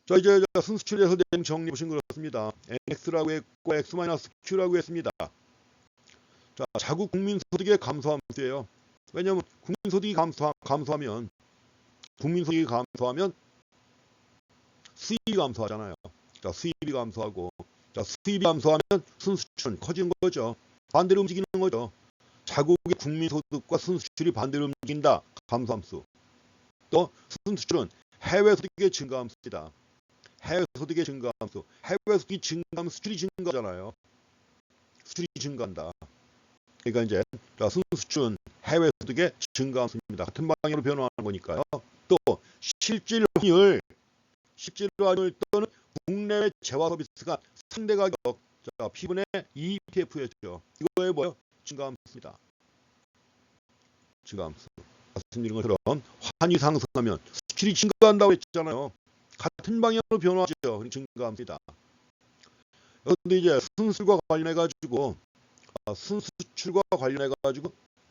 자, 이제 순수출에서 내용 정리 보신 그렇습니다. NX라고 했고 X-Q라고 했습니다. 자, 자국 국민소득의 감소함수예요. 왜냐하면 국민소득이 감소하면 수입이 감소하잖아요. 자, 수입이 감소하고, 자, 수입이 감소하면 순수출은 커지는 거죠. 반대로 움직이는 거죠. 자국의 국민소득과 순수출이 반대로 움직인다. 감소함수. 또 순수출은 해외 소득의 증가함수입니다. 해외 소득의 증가함수. 해외 소득이 증가하면 수출이 증가하잖아요. 수출이 증가한다. 그러니까 이제 순수출은 해외 소득의 증가함수입니다. 같은 방향으로 변화하는 거니까요. 또 실질 환율 또는 국내외 재화 서비스가 상대 가격 P분의 EPF였죠. 이거에 뭐예요? 증가함수입니다. 증가함수. 말씀드린 것처럼 환율이 상승하면 수출이 증가한다고 했잖아요. 같은 방향으로 변화하죠. 증가합니다. 그런데 이제 순수출과 관련해가지고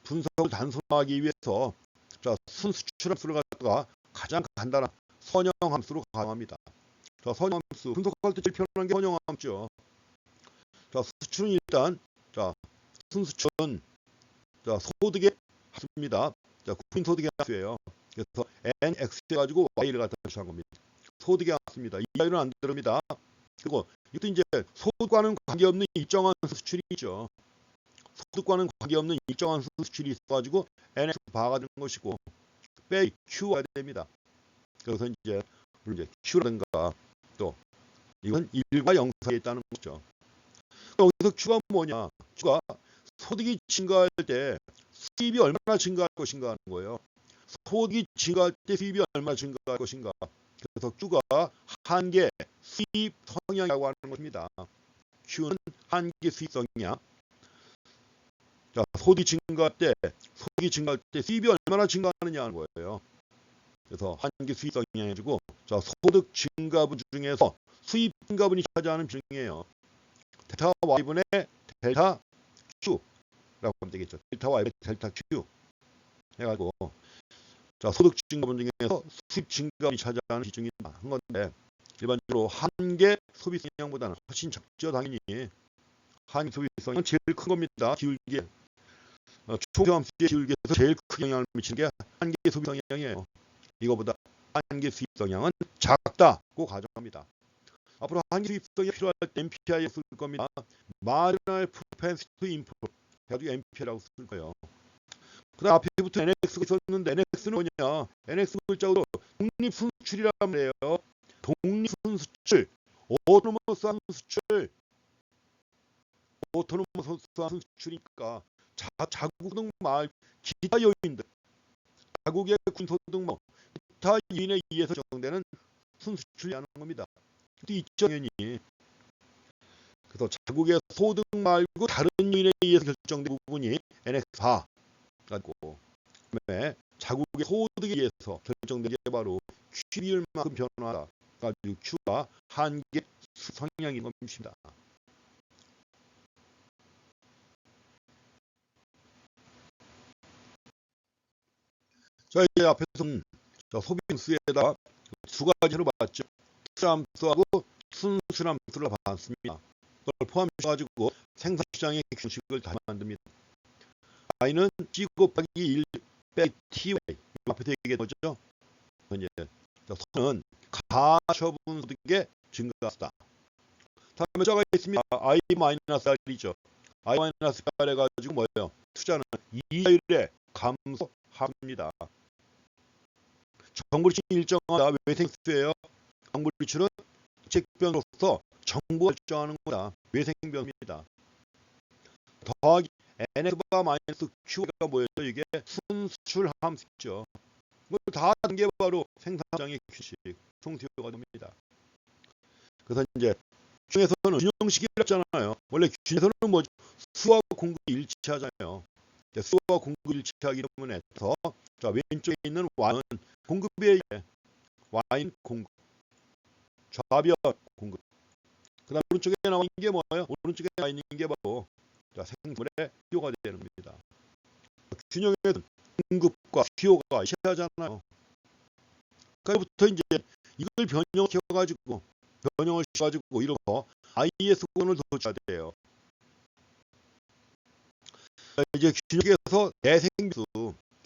분석을 단순화하기 위해서 순수출 함수를 갖다가 가장 간단한 선형 함수로 가정합니다. 선형 함수 분석할 때 제일 편한 게 선형 함수죠. 수출은 일단 순수출은 소득의 합수입니다. 국민 소득의 합수예요. 그래서 NX 해가지고 Y를 갖다 표시한 겁니다. 소득의 합수입니다. 이 Y는 안 들어갑니다. 그리고 이것도 이제 소득과는 관계없는 일정한 수출이 있죠. 소득과는 관계없는 일정한 수출이 있어가지고 NX 바가 되는 것이고 빼기 Q가 됩니다. 그래서 이제 Q라든가 또 이건 1과 0 사이에 있다는 거죠. 여기서 Q가 뭐냐? Q가 소득이 증가할 때 수입이 얼마나 증가할 것인가 하는 거예요. 소득이 증가할 때 수입이 얼마나 증가할 것인가. 그래서 Q가 한계 수입 성향이라고 하는 것입니다. Q는 한계 수입 성향. 자, 소득이 증가할 때 수입이 얼마나 증가하느냐 하는 거예요. 그래서 한계 수입 성향 해주고 소득 증가분 중에서 수입 증가분이 차지하는 비중이에요. 델타 Y분의 델타 Q라고 하면 되겠죠. 델타 Y분의 델타 Q 해가지고 소득 증가분 중에서 수입 증가분이 차지하는 비중이 한 건데 일반적으로 한계 소비 성향보다는 훨씬 작죠. 당연히 한계 소비 성향은 제일 큰 겁니다. 기울기에 초함수의 기울기에서 제일 크게 영향을 미치는 게 한계 소비 성향이에요. 이거보다 한계 수입 성향은 작다고 가정합니다. 앞으로 한계 수입 성향이 필요할 때 MPI에 쓸 겁니다. Marginal Propensity to Import 해가지고 MPI라고 쓸 거예요. 그 다음 앞에 붙은 NX가 있었는데 NX는 뭐냐? NX 글자로 독립순수출이란 말이에요. 독립순수출, 오토노머스한 수출, 오토노머스한 수출이니까 자국 말 기타 요인들, 자국의 군소득 기타 요인에 의해서 정되는 순수출이라는 겁니다. 또 있죠, 당연히. 그래서 자국의 소득 말고 다른 요인에 의해서 결정된 부분이 NX4 가지고 그다음에 자국의 소득에 의해서 결정된 게 바로 Q 비율만큼 변화하다. 가지고 Q가 한계 성향인 것입니다. 자, 이제 앞에서 소비함수에다 두 가지로 봤죠. 수출함수하고 순수출함수를 봤습니다. 그걸 포함해가지고 생산시장의 규칙을 다 만듭니다. I는 G 곱하기 1 빼기 T 앞에서 얘기한 거죠. 이제 선은 가처분 소득의 증가수다. 다음에 자가 있습니다. I 마이너스 R이죠. I 마이너스 R 해가지고 뭐예요? 투자는 이자율의 감소합니다. 정부리출은 일정하다. 왜 생수예요? 정부리출은 책변으로서 정부가 결정하는 거다. 외생변수입니다. 더하기 nx바 마이너스 q가 뭐였죠? 이게 순수출 함수죠. 이걸 다 하는 게 바로 생산장의 규칙, 총수요가 됩니다. 그래서 이제 균형에서는 균형식이라잖아요. 원래 균형에서는 뭐죠? 수와 공급이 일치하잖아요. 수와 공급이 일치하기 때문에 더 자, 왼쪽에 있는 y는 공급의 y는 공급, 좌변 공급. 그다음 오른쪽에 나와 있는 게 뭐예요? 오른쪽에 나와 있는 게 바로 자, 생산물의 수요가 되는 겁니다. 균형에서는 공급과 수요가 일치하잖아요. 그러니까부터 이제 이걸 변형을 시켜가지고 이렇게 IS 권을 도출해야 돼요. 이제 균형에서 내생변수,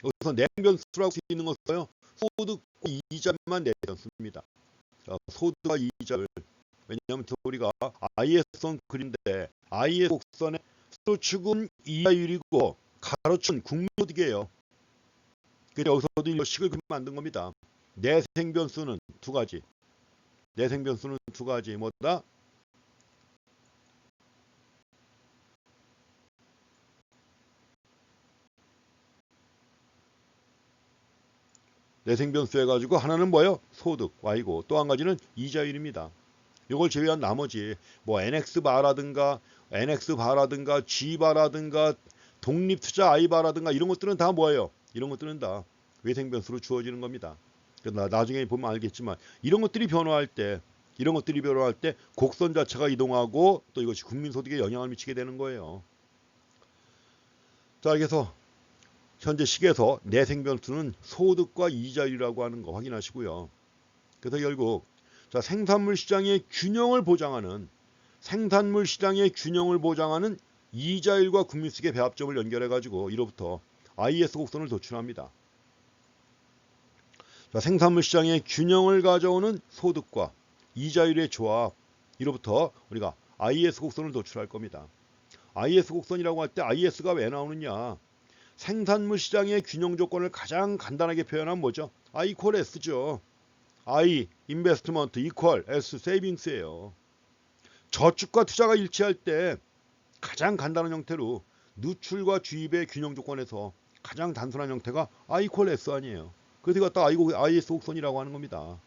여기서 내생변수라고 할 수 있는 것은 소득과 이자만 내변수입니다. 소득과 이자를 왜냐하면 우리가 IS선 그린데 IS 곡선의 세로축은 이자율이고 가로축은 국민소득이에요. 그래서 여기서도 이식을 만든 겁니다. 내생변수는 두 가지. 내생변수는 두 가지. 뭐다? 내생변수 해가지고 하나는 뭐예요? 소득 Y고 또 한 가지는 이자율입니다. 이걸 제외한 나머지 뭐 NX바라든가 NX바라든가 G바라든가 독립투자 I바라든가 이런 것들은 다 뭐예요? 이런 것들은 다 외생변수로 주어지는 겁니다. 나중에 보면 알겠지만 이런 것들이 변화할 때 곡선 자체가 이동하고 또 이것이 국민소득에 영향을 미치게 되는 거예요. 자, 그래서 현재 식에서 내생변수는 소득과 이자율이라고 하는 거 확인하시고요. 그래서 결국 자, 생산물 시장의 균형을 보장하는 이자율과 국민소득의 배합점을 연결해 가지고 이로부터 IS 곡선을 도출합니다. 자, 생산물 시장의 균형을 가져오는 소득과 이자율의 조합, 이로부터 우리가 IS 곡선을 도출할 겁니다. IS 곡선이라고 할 때 IS가 왜 나오느냐? 생산물 시장의 균형 조건을 가장 간단하게 표현하면 뭐죠? I equal S죠. I investment equal S savings예요. 저축과 투자가 일치할 때 가장 간단한 형태로 누출과 주입의 균형 조건에서 가장 단순한 형태가 I equal S 아니에요. 그래서 이거 딱 IS 곡선이라고 하는 겁니다.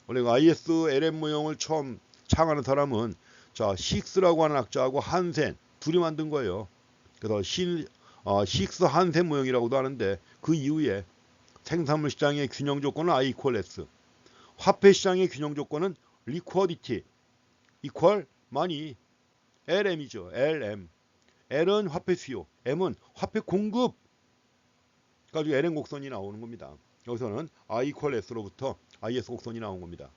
원래 IS LM 모형을 처음 창하는 사람은 자, 식스라고 하는 학자하고 한센 둘이 만든 거예요. 그래서 식스 한센 모형이라고도 하는데 그 이후에 생산물 시장의 균형 조건은 I equal S, 화폐 시장의 균형 조건은 liquidity equal money, LM이죠. LM. L은 화폐 수요, M은 화폐 공급. 가지고 LM 곡선이 나오는 겁니다. 여기서는 I equal S로부터 IS 곡선이 나온 겁니다.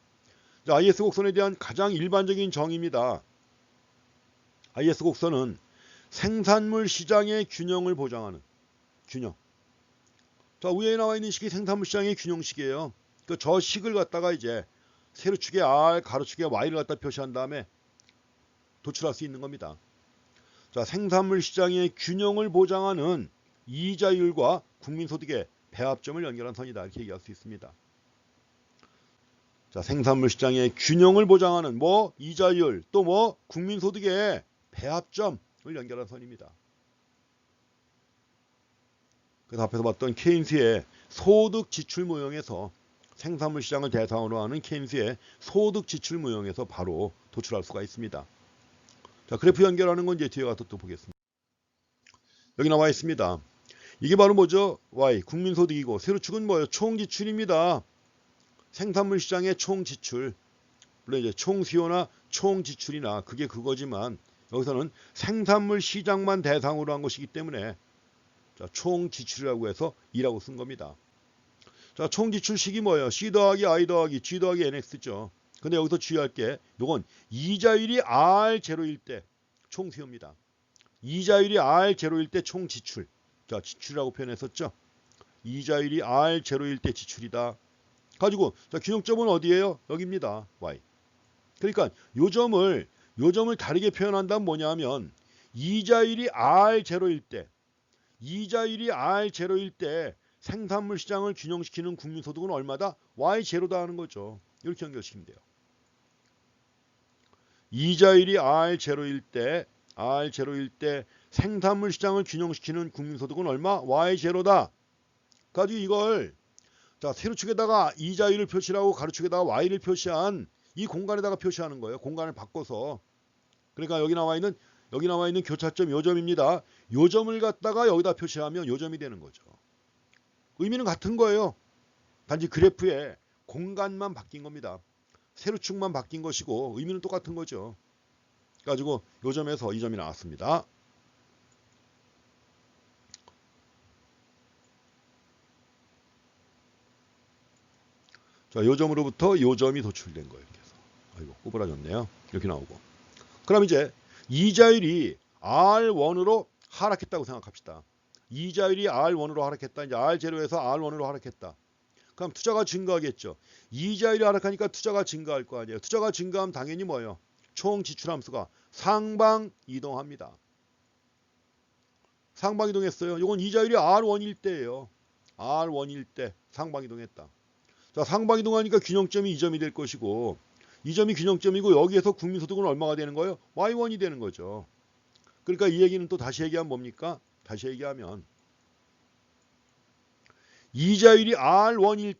자, IS 곡선에 대한 가장 일반적인 정의입니다. IS 곡선은 생산물 시장의 균형을 보장하는 균형. 자, 위에 나와 있는 식이 생산물 시장의 균형식이에요. 저 식을 갖다가 이제 세로축에 R, 가로축에 Y를 갖다 표시한 다음에 도출할 수 있는 겁니다. 자, 생산물 시장의 균형을 보장하는 이자율과 국민소득의 배합점을 연결한 선이다. 이렇게 얘기할 수 있습니다. 자, 생산물 시장의 균형을 보장하는 이자율 또 국민소득의 배합점을 연결한 선입니다. 그래서 앞에서 봤던 케인스의 소득 지출 모형에서 생산물 시장을 대상으로 하는 케인스의 소득 지출 모형에서 바로 도출할 수가 있습니다. 자, 그래프 연결하는 건 이제 뒤에 가서 또 보겠습니다. 여기 나와 있습니다. 이게 바로 뭐죠? Y, 국민소득이고 세로축은 뭐예요? 총지출입니다. 생산물 시장의 총지출. 물론 이제 총수요나 총지출이나 그게 그거지만 여기서는 생산물 시장만 대상으로 한 것이기 때문에 자, 총지출이라고 해서 2라고 쓴 겁니다. 자, 총지출식이 뭐예요? C 더하기 I 더하기 G 더하기 NX죠. 근데 여기서 주의할 게 이건 이자율이 R0일 때 총수요입니다. 이자율이 R0일 때 총지출. 자, 지출이라고 표현했었죠. 이자율이 R0일 때 지출이다. 가지고 자, 균형점은 어디예요? 여기입니다. Y. 그러니까 요 점을 다르게 표현한다면 뭐냐면 이자율이 R0일 때 생산물 시장을 균형시키는 국민소득은 얼마다? Y0다 하는 거죠. 이렇게 연결시키면 돼요. 이자율이 R0일 때 생산물 시장을 균형시키는 국민소득은 얼마? Y0다. 가지고 이걸 자 세로축에다가 이자율을 표시하고 가로축에다가 Y를 표시한 이 공간에다가 표시하는 거예요. 공간을 바꿔서. 그러니까 여기 나와 있는 교차점 요점입니다. 요점을 갖다가 여기다 표시하면 요점이 되는 거죠. 의미는 같은 거예요. 단지 그래프에 공간만 바뀐 겁니다. 세로축만 바뀐 것이고 의미는 똑같은 거죠. 가지고 요점에서 이 점이 나왔습니다. 자, 요점으로부터 요점이 도출된 거예요. 이렇게 해서. 아이고, 꼬부라졌네요. 이렇게 나오고. 그럼 이제 이자율이 R1으로 하락했다고 생각합시다. 이자율이 R1으로 하락했다. 이제 R0에서 R1으로 하락했다. 그럼 투자가 증가하겠죠. 이자율이 하락하니까 투자가 증가할 거 아니에요. 투자가 증가하면 당연히 뭐예요? 총 지출함수가 상방 이동합니다. 상방 이동했어요. 이건 이자율이 R1일 때예요. R1일 때 상방 이동했다. 자, 상방 이동하니까 균형점이 이 점이 될 것이고 이 점이 균형점이고 여기에서 국민소득은 얼마가 되는 거예요? Y1이 되는 거죠. 그러니까 이 얘기는 또 다시 얘기하면 뭡니까? 다시 얘기하면 이자율이 R1일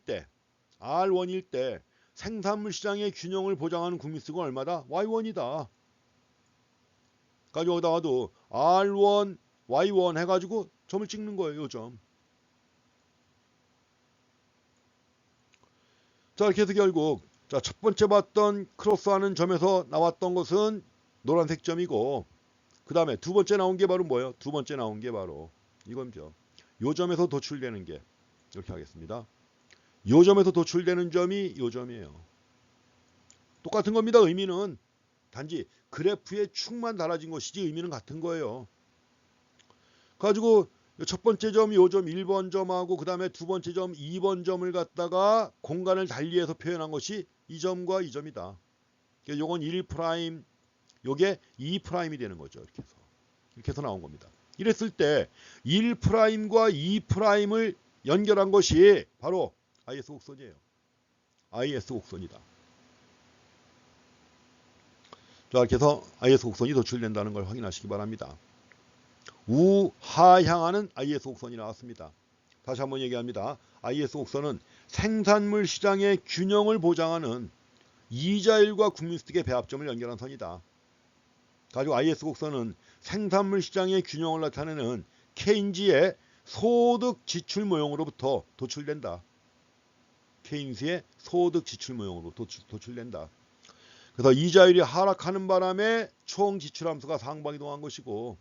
때 생산물 시장의 균형을 보장하는 국민소득은 얼마다? Y1이다. 가지고 여기다가도 R1, Y1 해가지고 점을 찍는 거예요. 요 점. 자, 이렇게 해서 결국 자, 첫 번째 봤던 크로스하는 점에서 나왔던 것은 노란색 점이고 그 다음에 두 번째 나온 게 바로 뭐예요? 두 번째 나온 게 바로 이건죠. 요 점에서 도출되는 게 이렇게 하겠습니다. 요 점에서 도출되는 점이 요 점이에요. 똑같은 겁니다. 의미는 단지 그래프의 축만 달라진 것이지 의미는 같은 거예요. 가지고 첫 번째 점, 요 점 1번 점하고 그 다음에 두 번째 점 2번 점을 갖다가 공간을 달리해서 표현한 것이 이 점과 이 점이다. 요건 1', 요게 2'이 되는 거죠. 이렇게 해서 나온 겁니다. 이랬을 때 1'과 2'을 연결한 것이 바로 IS 곡선이에요. IS 곡선이다. 자, 이렇게 해서 IS 곡선이 도출된다는 걸 확인하시기 바랍니다. 우하향하는 IS 곡선이 나왔습니다. 다시 한번 얘기합니다. IS 곡선은 생산물 시장의 균형을 보장하는 이자율과 국민소득의 배합점을 연결한 선이다. 가지고 IS 곡선은 생산물 시장의 균형을 나타내는 케인즈의 소득 지출 모형으로부터 도출된다. 케인즈의 소득 지출 모형으로 도출된다. 그래서 이자율이 하락하는 바람에 총 지출함수가 상방 이동한 것이고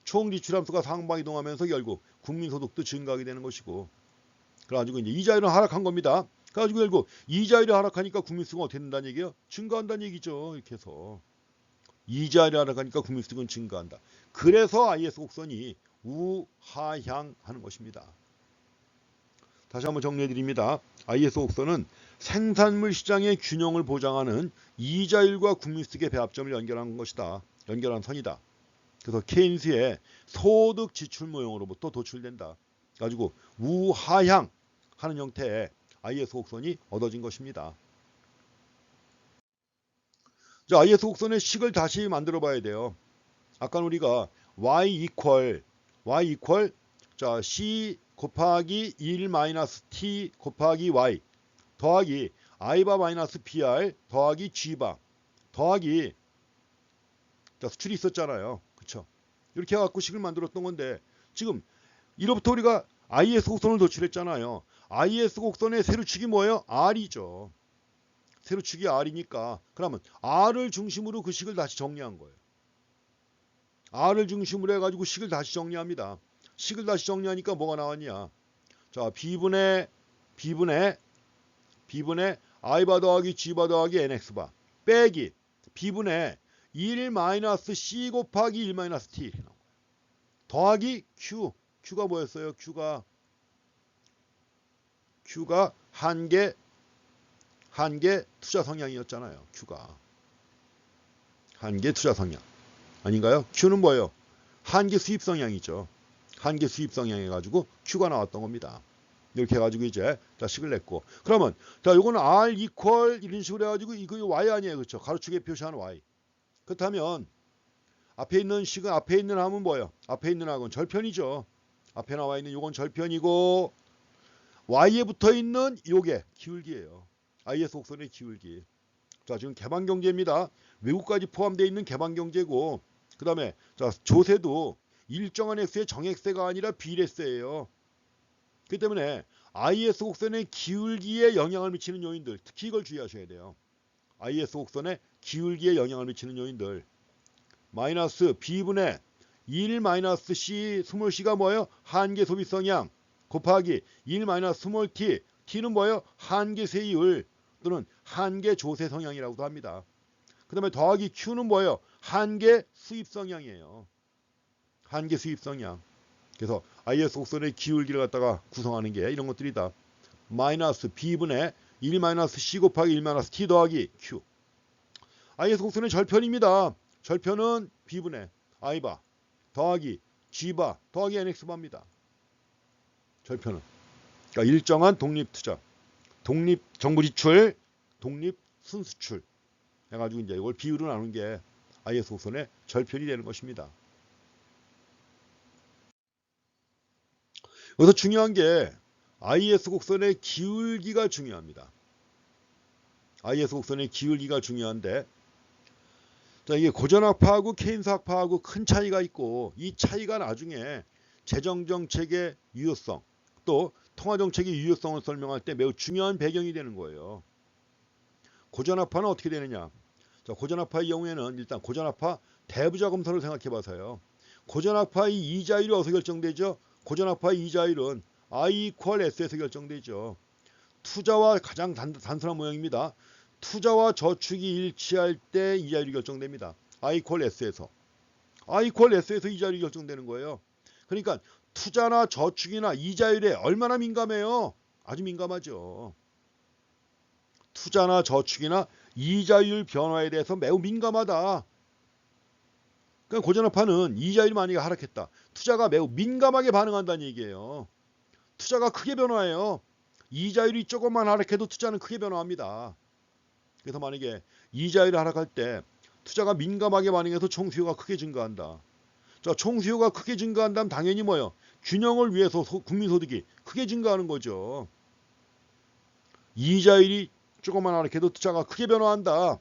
총 지출함수가 상방 이동하면서 결국 국민소득도 증가하게 되는 것이고 그래가지고 이제 이자율은 하락한 겁니다. 그래가지고 결국 이자율이 하락하니까 국민소득은 어떻게 된다는 얘기예요? 증가한다는 얘기죠. 이렇게 해서 이자율이 하락하니까 국민소득은 증가한다. 그래서 IS 곡선이 우하향하는 것입니다. 다시 한번 정리해 드립니다. IS 곡선은 생산물 시장의 균형을 보장하는 이자율과 국민소득의 배합점을 연결한 것이다. 연결한 선이다. 그래서 케인스의 소득 지출 모형으로부터 도출된다. 가지고 우하향 하는 형태의 IS 곡선이 얻어진 것입니다. 자, IS 곡선의 식을 다시 만들어 봐야 돼요. 아까 우리가 y 자, c 곱하기 1 t 곱하기 y 더하기 i바 마이너스 br 더하기 g바 더하기 자, 수출이 있었잖아요. 그쵸? 이렇게 해갖고 식을 만들었던 건데 지금 이로부터 우리가 IS 곡선을 도출했잖아요. IS 곡선의 세로축이 뭐예요? R이죠. 세로축이 R이니까 그러면 R을 중심으로 그 식을 다시 정리한 거예요. R을 중심으로 해가지고 식을 다시 정리합니다. 식을 다시 정리하니까 뭐가 나왔냐? 자, B분의 I바 더하기 G바 더하기 NX바 빼기 B분의 1 C 곱하기 1 T 더하기 Q가 뭐였어요? Q가 한계 투자 성향이었잖아요. Q가 한계 투자 성향 아닌가요? Q는 뭐예요? 한계 수입 성향이죠. 한계 수입 성향 해가지고 Q가 나왔던 겁니다. 이렇게 해가지고 이제 자 식을 냈고 그러면 자 요거는 R 이퀄 이런 식으로 해가지고 이거 Y 아니에요. 그렇죠? 가로축에 표시한 Y 그렇다면 앞에 있는 식은 앞에 있는 함은 뭐예요? 앞에 있는 함은 절편이죠. 앞에 나와 있는 요건 절편이고 y에 붙어 있는 요게 기울기예요. IS 곡선의 기울기. 자, 지금 개방경제입니다. 외국까지 포함되어 있는 개방경제고 그 다음에 자 조세도 일정한 횟수의 정액세가 아니라 비례세예요. 그렇기 때문에 IS 곡선의 기울기에 영향을 미치는 요인들, 특히 이걸 주의하셔야 돼요. IS 곡선의 기울기에 영향을 미치는 요인들. 마이너스 B분의 1 마이너스 C 스몰 C가 뭐예요? 한계 소비성량 곱하기 1 마이너스 스몰 T. T는 뭐예요? 한계 세율 또는 한계 조세 성향이라고도 합니다. 그 다음에 더하기 Q는 뭐예요? 한계 수입 성향이에요. 한계 수입 성향. 그래서 IS 곡선의 기울기를 갖다가 구성하는 게 이런 것들이다. 마이너스 B분의 1 마이너스 C 곱하기 1 마이너스 T 더하기 Q. IS 곡선의 절편입니다. 절편은 B분의 I바 더하기 G바 더하기 NX바입니다. 절편은. 그러니까 일정한 독립투자, 독립정부지출, 독립순수출 해가지고 이제 이걸 비율로 나눈 게 IS 곡선의 절편이 되는 것입니다. 여기서 중요한 게 IS 곡선의 기울기가 중요합니다. IS 곡선의 기울기가 중요한데 자, 이게 고전학파하고 케인스학파하고 큰 차이가 있고 이 차이가 나중에 재정정책의 유효성 또 통화정책의 유효성을 설명할 때 매우 중요한 배경이 되는 거예요. 고전학파는 어떻게 되느냐. 자, 고전학파의 경우에는 일단 고전학파 대부자 검사를 생각해 봐서요. 고전학파의 이자율이 어디서 결정되죠? 고전학파의 이자율은 I equal S에서 결정되죠. 투자와 가장 단순한 모형입니다. 투자와 저축이 일치할 때 이자율이 결정됩니다. I equal S에서. I equal S에서 이자율이 결정되는 거예요. 그러니까 투자나 저축이나 이자율에 얼마나 민감해요? 아주 민감하죠. 투자나 저축이나 이자율 변화에 대해서 매우 민감하다. 그러니까 고전학파는 이자율이 만약에 하락했다. 투자가 매우 민감하게 반응한다는 얘기예요. 투자가 크게 변화해요. 이자율이 조금만 하락해도 투자는 크게 변화합니다. 그래서 만약에 이자율이 하락할 때 투자가 민감하게 반응해서 총수요가 크게 증가한다. 자, 총수요가 크게 증가한다면 당연히 뭐예요? 균형을 위해서 국민소득이 크게 증가하는 거죠. 이자율이 조금만 하락해도 투자가 크게 변화한다.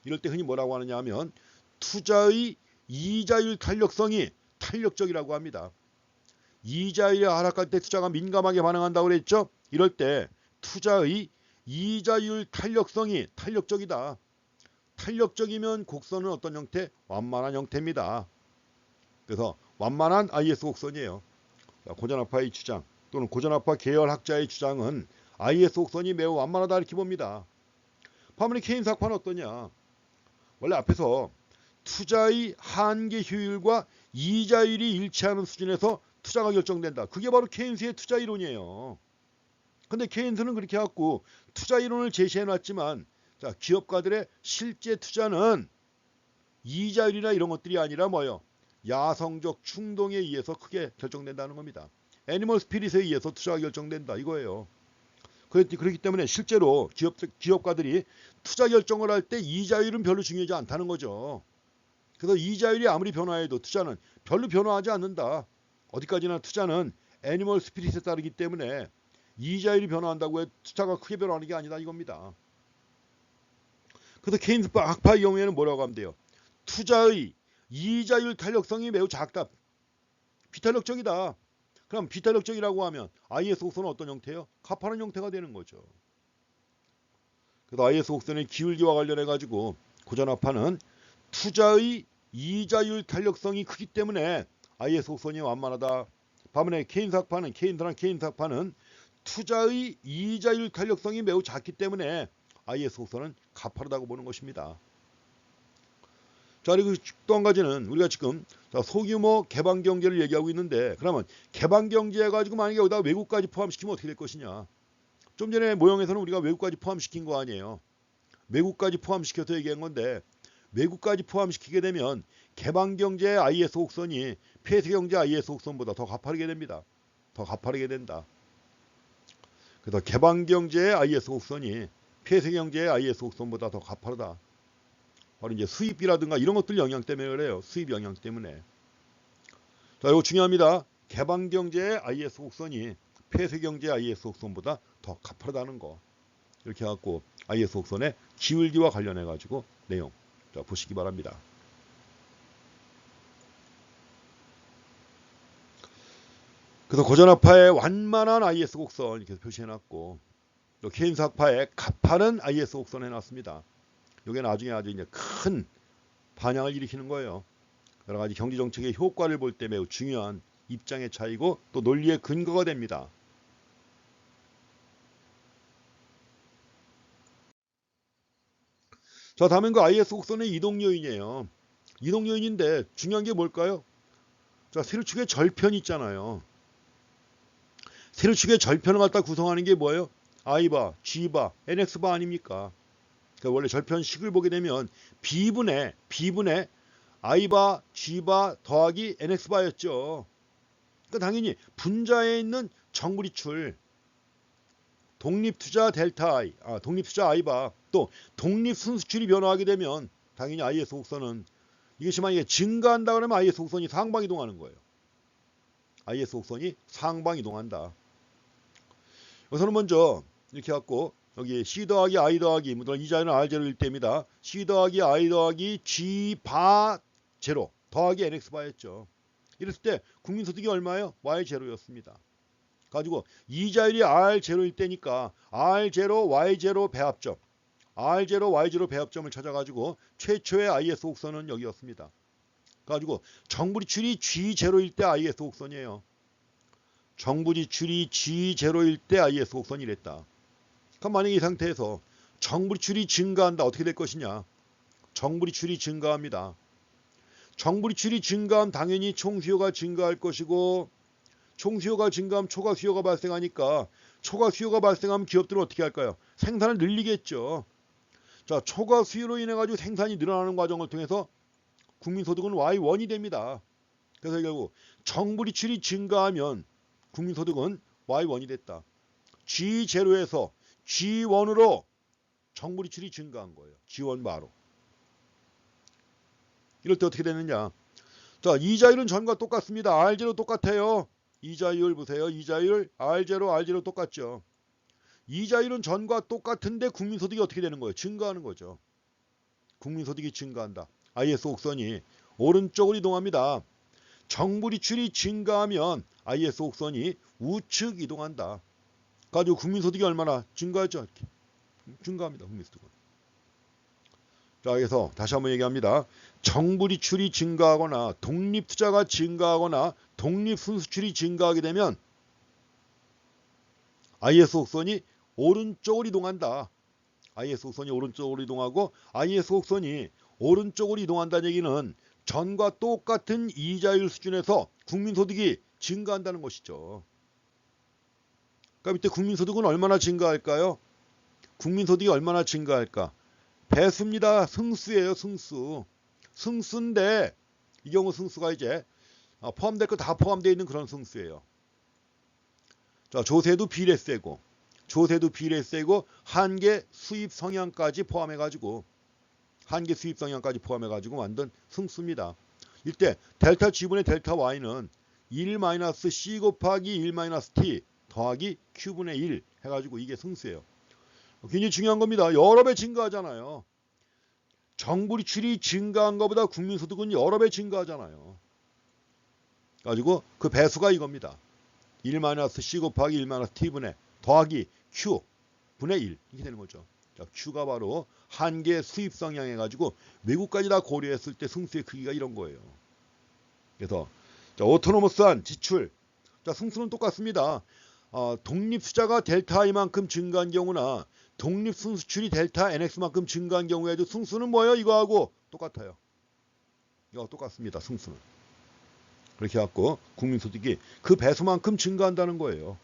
이럴 때 흔히 뭐라고 하느냐 하면 투자의 이자율 탄력성이 탄력적이라고 합니다. 이자율이 하락할 때 투자가 민감하게 반응한다고 그랬죠? 이럴 때 투자의 이자율 탄력성이 탄력적이다. 탄력적이면 곡선은 어떤 형태? 완만한 형태입니다. 그래서 완만한 IS 곡선이에요. 고전학파의 주장 또는 고전학파 계열학자의 주장은 IS 곡선이 매우 완만하다 이렇게 봅니다. 반면에 케인스학파는 어떠냐? 원래 앞에서 투자의 한계 효율과 이자율이 일치하는 수준에서 투자가 결정된다. 그게 바로 케인스의 투자 이론이에요. 근데 케인스는 그렇게 해갖고 투자 이론을 제시해 놨지만 자, 기업가들의 실제 투자는 이자율이나 이런 것들이 아니라 뭐예요? 야성적 충동에 의해서 크게 결정된다는 겁니다. 애니멀 스피릿에 의해서 투자가 결정된다 이거예요. 그렇기 때문에 실제로 기업가들이 투자 결정을 할 때 이자율은 별로 중요하지 않다는 거죠. 그래서 이자율이 아무리 변화해도 투자는 별로 변화하지 않는다. 어디까지나 투자는 애니멀 스피릿에 따르기 때문에 이자율이 변화한다고 해서 투자가 크게 변화하는 게 아니다 이겁니다. 그래서 케인스 학파의 경우에는 뭐라고 하면 돼요? 투자의 이자율 탄력성이 매우 작다. 비탄력적이다. 그럼 비탄력적이라고 하면 IS 곡선은 어떤 형태예요? 가파른 형태가 되는 거죠. 그래서 IS 곡선의 기울기와 관련해 가지고 고전학파는 투자의 이자율 탄력성이 크기 때문에 IS 곡선이 완만하다. 반면에 케인스학파는 투자의 이자율 탄력성이 매우 작기 때문에 IS 곡선은 가파르다고 보는 것입니다. 자, 그리고 또 한 가지는 우리가 지금 소규모 개방 경제를 얘기하고 있는데 그러면 개방 경제 가지고 만약에 여기다 외국까지 포함시키면 어떻게 될 것이냐? 좀 전에 모형에서는 우리가 외국까지 포함시킨 거 아니에요. 외국까지 포함시켜서 얘기한 건데 외국까지 포함시키게 되면 개방 경제의 IS 곡선이 폐쇄 경제 IS 곡선보다 더 가파르게 됩니다. 더 가파르게 된다. 그래서 개방 경제의 IS 곡선이 폐쇄 경제의 IS 곡선보다 더 가파르다. 바로 이제 수입비라든가 이런 것들 영향 때문에 그래요. 수입 영향 때문에. 자, 이거 중요합니다. 개방경제의 IS 곡선이 폐쇄경제의 IS 곡선보다 더 가파르다는 거. 이렇게 해갖고 IS 곡선의 기울기와 관련해가지고 내용 자, 보시기 바랍니다. 그래서 고전학파의 완만한 IS 곡선 이렇게 표시해놨고, 또 케인스 학파의 가파른 IS 곡선 해놨습니다. 이게 나중에 아주 이제 큰 반향을 일으키는 거예요. 여러 가지 경제 정책의 효과를 볼 때 매우 중요한 입장의 차이고 또 논리의 근거가 됩니다. 자, 다음은 그 IS 곡선의 이동 요인이에요. 이동 요인인데 중요한 게 뭘까요? 자, 세로축의 절편이 있잖아요. 세로축의 절편을 갖다 구성하는 게 뭐예요? I바, G바, NX바 아닙니까? 그러니까 원래 절편식을 보게 되면 B분의 I바, G바 더하기 NX바였죠. 그러니까 당연히 분자에 있는 정부리출, 독립투자 델타 I, 독립투자 I바, 또 독립순수출이 변화하게 되면 당연히 IS 곡선은 이것이 만약에 증가한다 그러면 IS 곡선이 상방 이동하는 거예요. IS 곡선이 상방 이동한다. 여기서는 먼저 이렇게 갖고 여기 C 더하기 I 더하기 이 자리는 R0일 때입니다. C 더하기 I 더하기 G 바 제로 더하기 NX 바였죠. 이랬을 때 국민소득이 얼마예요? Y0였습니다. 가지고 이 자율이 R0일 때니까 R0, Y0 배합점 R0, Y0 배합점을 찾아가지고 최초의 IS 곡선은 여기였습니다. 가지고 정부지출이 G0일 때 IS 곡선이에요. 정부지출이 G0일 때 IS 곡선이랬다. 그럼 만약에 이 상태에서 정부지출이 증가한다. 어떻게 될 것이냐. 정부지출이 증가합니다. 정부지출이 증가하면 당연히 총수요가 증가할 것이고 총수요가 증가하면 초과수요가 발생하니까 초과수요가 발생하면 기업들은 어떻게 할까요? 생산을 늘리겠죠. 자, 초과수요로 인해 가지고 생산이 늘어나는 과정을 통해서 국민소득은 Y1이 됩니다. 그래서 결국 정부지출이 증가하면 국민소득은 Y1이 됐다. G0에서 G1으로 정부지출이 증가한 거예요. G1 바로. 이럴 때 어떻게 되느냐. 자, 이자율은 전과 똑같습니다. R0 똑같아요. 이자율 보세요. 이자율 R0 똑같죠. 이자율은 전과 똑같은데 국민소득이 어떻게 되는 거예요? 증가하는 거죠. 국민소득이 증가한다. IS 곡선이 오른쪽으로 이동합니다. 정부지출이 증가하면 IS 곡선이 우측 이동한다. 가지고 국민소득이 얼마나 증가하죠? 증가합니다. 국민소득은. 자, 그래서 다시 한번 얘기합니다. 정부지출이 증가하거나 독립투자가 증가하거나 독립순수출이 증가하게 되면 IS 곡선이 오른쪽으로 이동한다. IS 곡선이 오른쪽으로 이동하고 IS 곡선이 오른쪽으로 이동한다는 얘기는 전과 똑같은 이자율 수준에서 국민소득이 증가한다는 것이죠. 그럼 이때 국민소득은 얼마나 증가할까요? 국민소득이 얼마나 증가할까? 배수입니다. 승수예요. 승수. 승수인데 이 경우 승수가 이제 포함될 거 다 포함되어 있는 그런 승수예요. 자, 조세도 비례세고 한계 수입 성향까지 포함해가지고 만든 승수입니다. 이때 델타 G분의 델타 Y는 1-C 곱하기 1-T 더하기 Q분의 1 해가지고 이게 승수예요. 굉장히 중요한 겁니다. 여러 배 증가하잖아요. 정부지출이 증가한 것보다 국민소득은 여러 배 증가하잖아요. 가지고 그 배수가 이겁니다. 1-C 곱하기 1-T분의 더하기 Q분의 1 이렇게 되는 거죠. 자, Q가 바로 한계 수입 성향 해가지고 외국까지 다 고려했을 때 승수의 크기가 이런 거예요. 그래서 자, 오토노머스한 지출. 자, 승수는 똑같습니다. 독립투자가 델타 I만큼 증가한 경우나 독립순수출이 델타 NX만큼 증가한 경우에도 승수는 뭐예요? 이거하고 똑같아요. 이거 똑같습니다. 승수는. 그렇게 해갖고 국민소득이 그 배수만큼 증가한다는 거예요.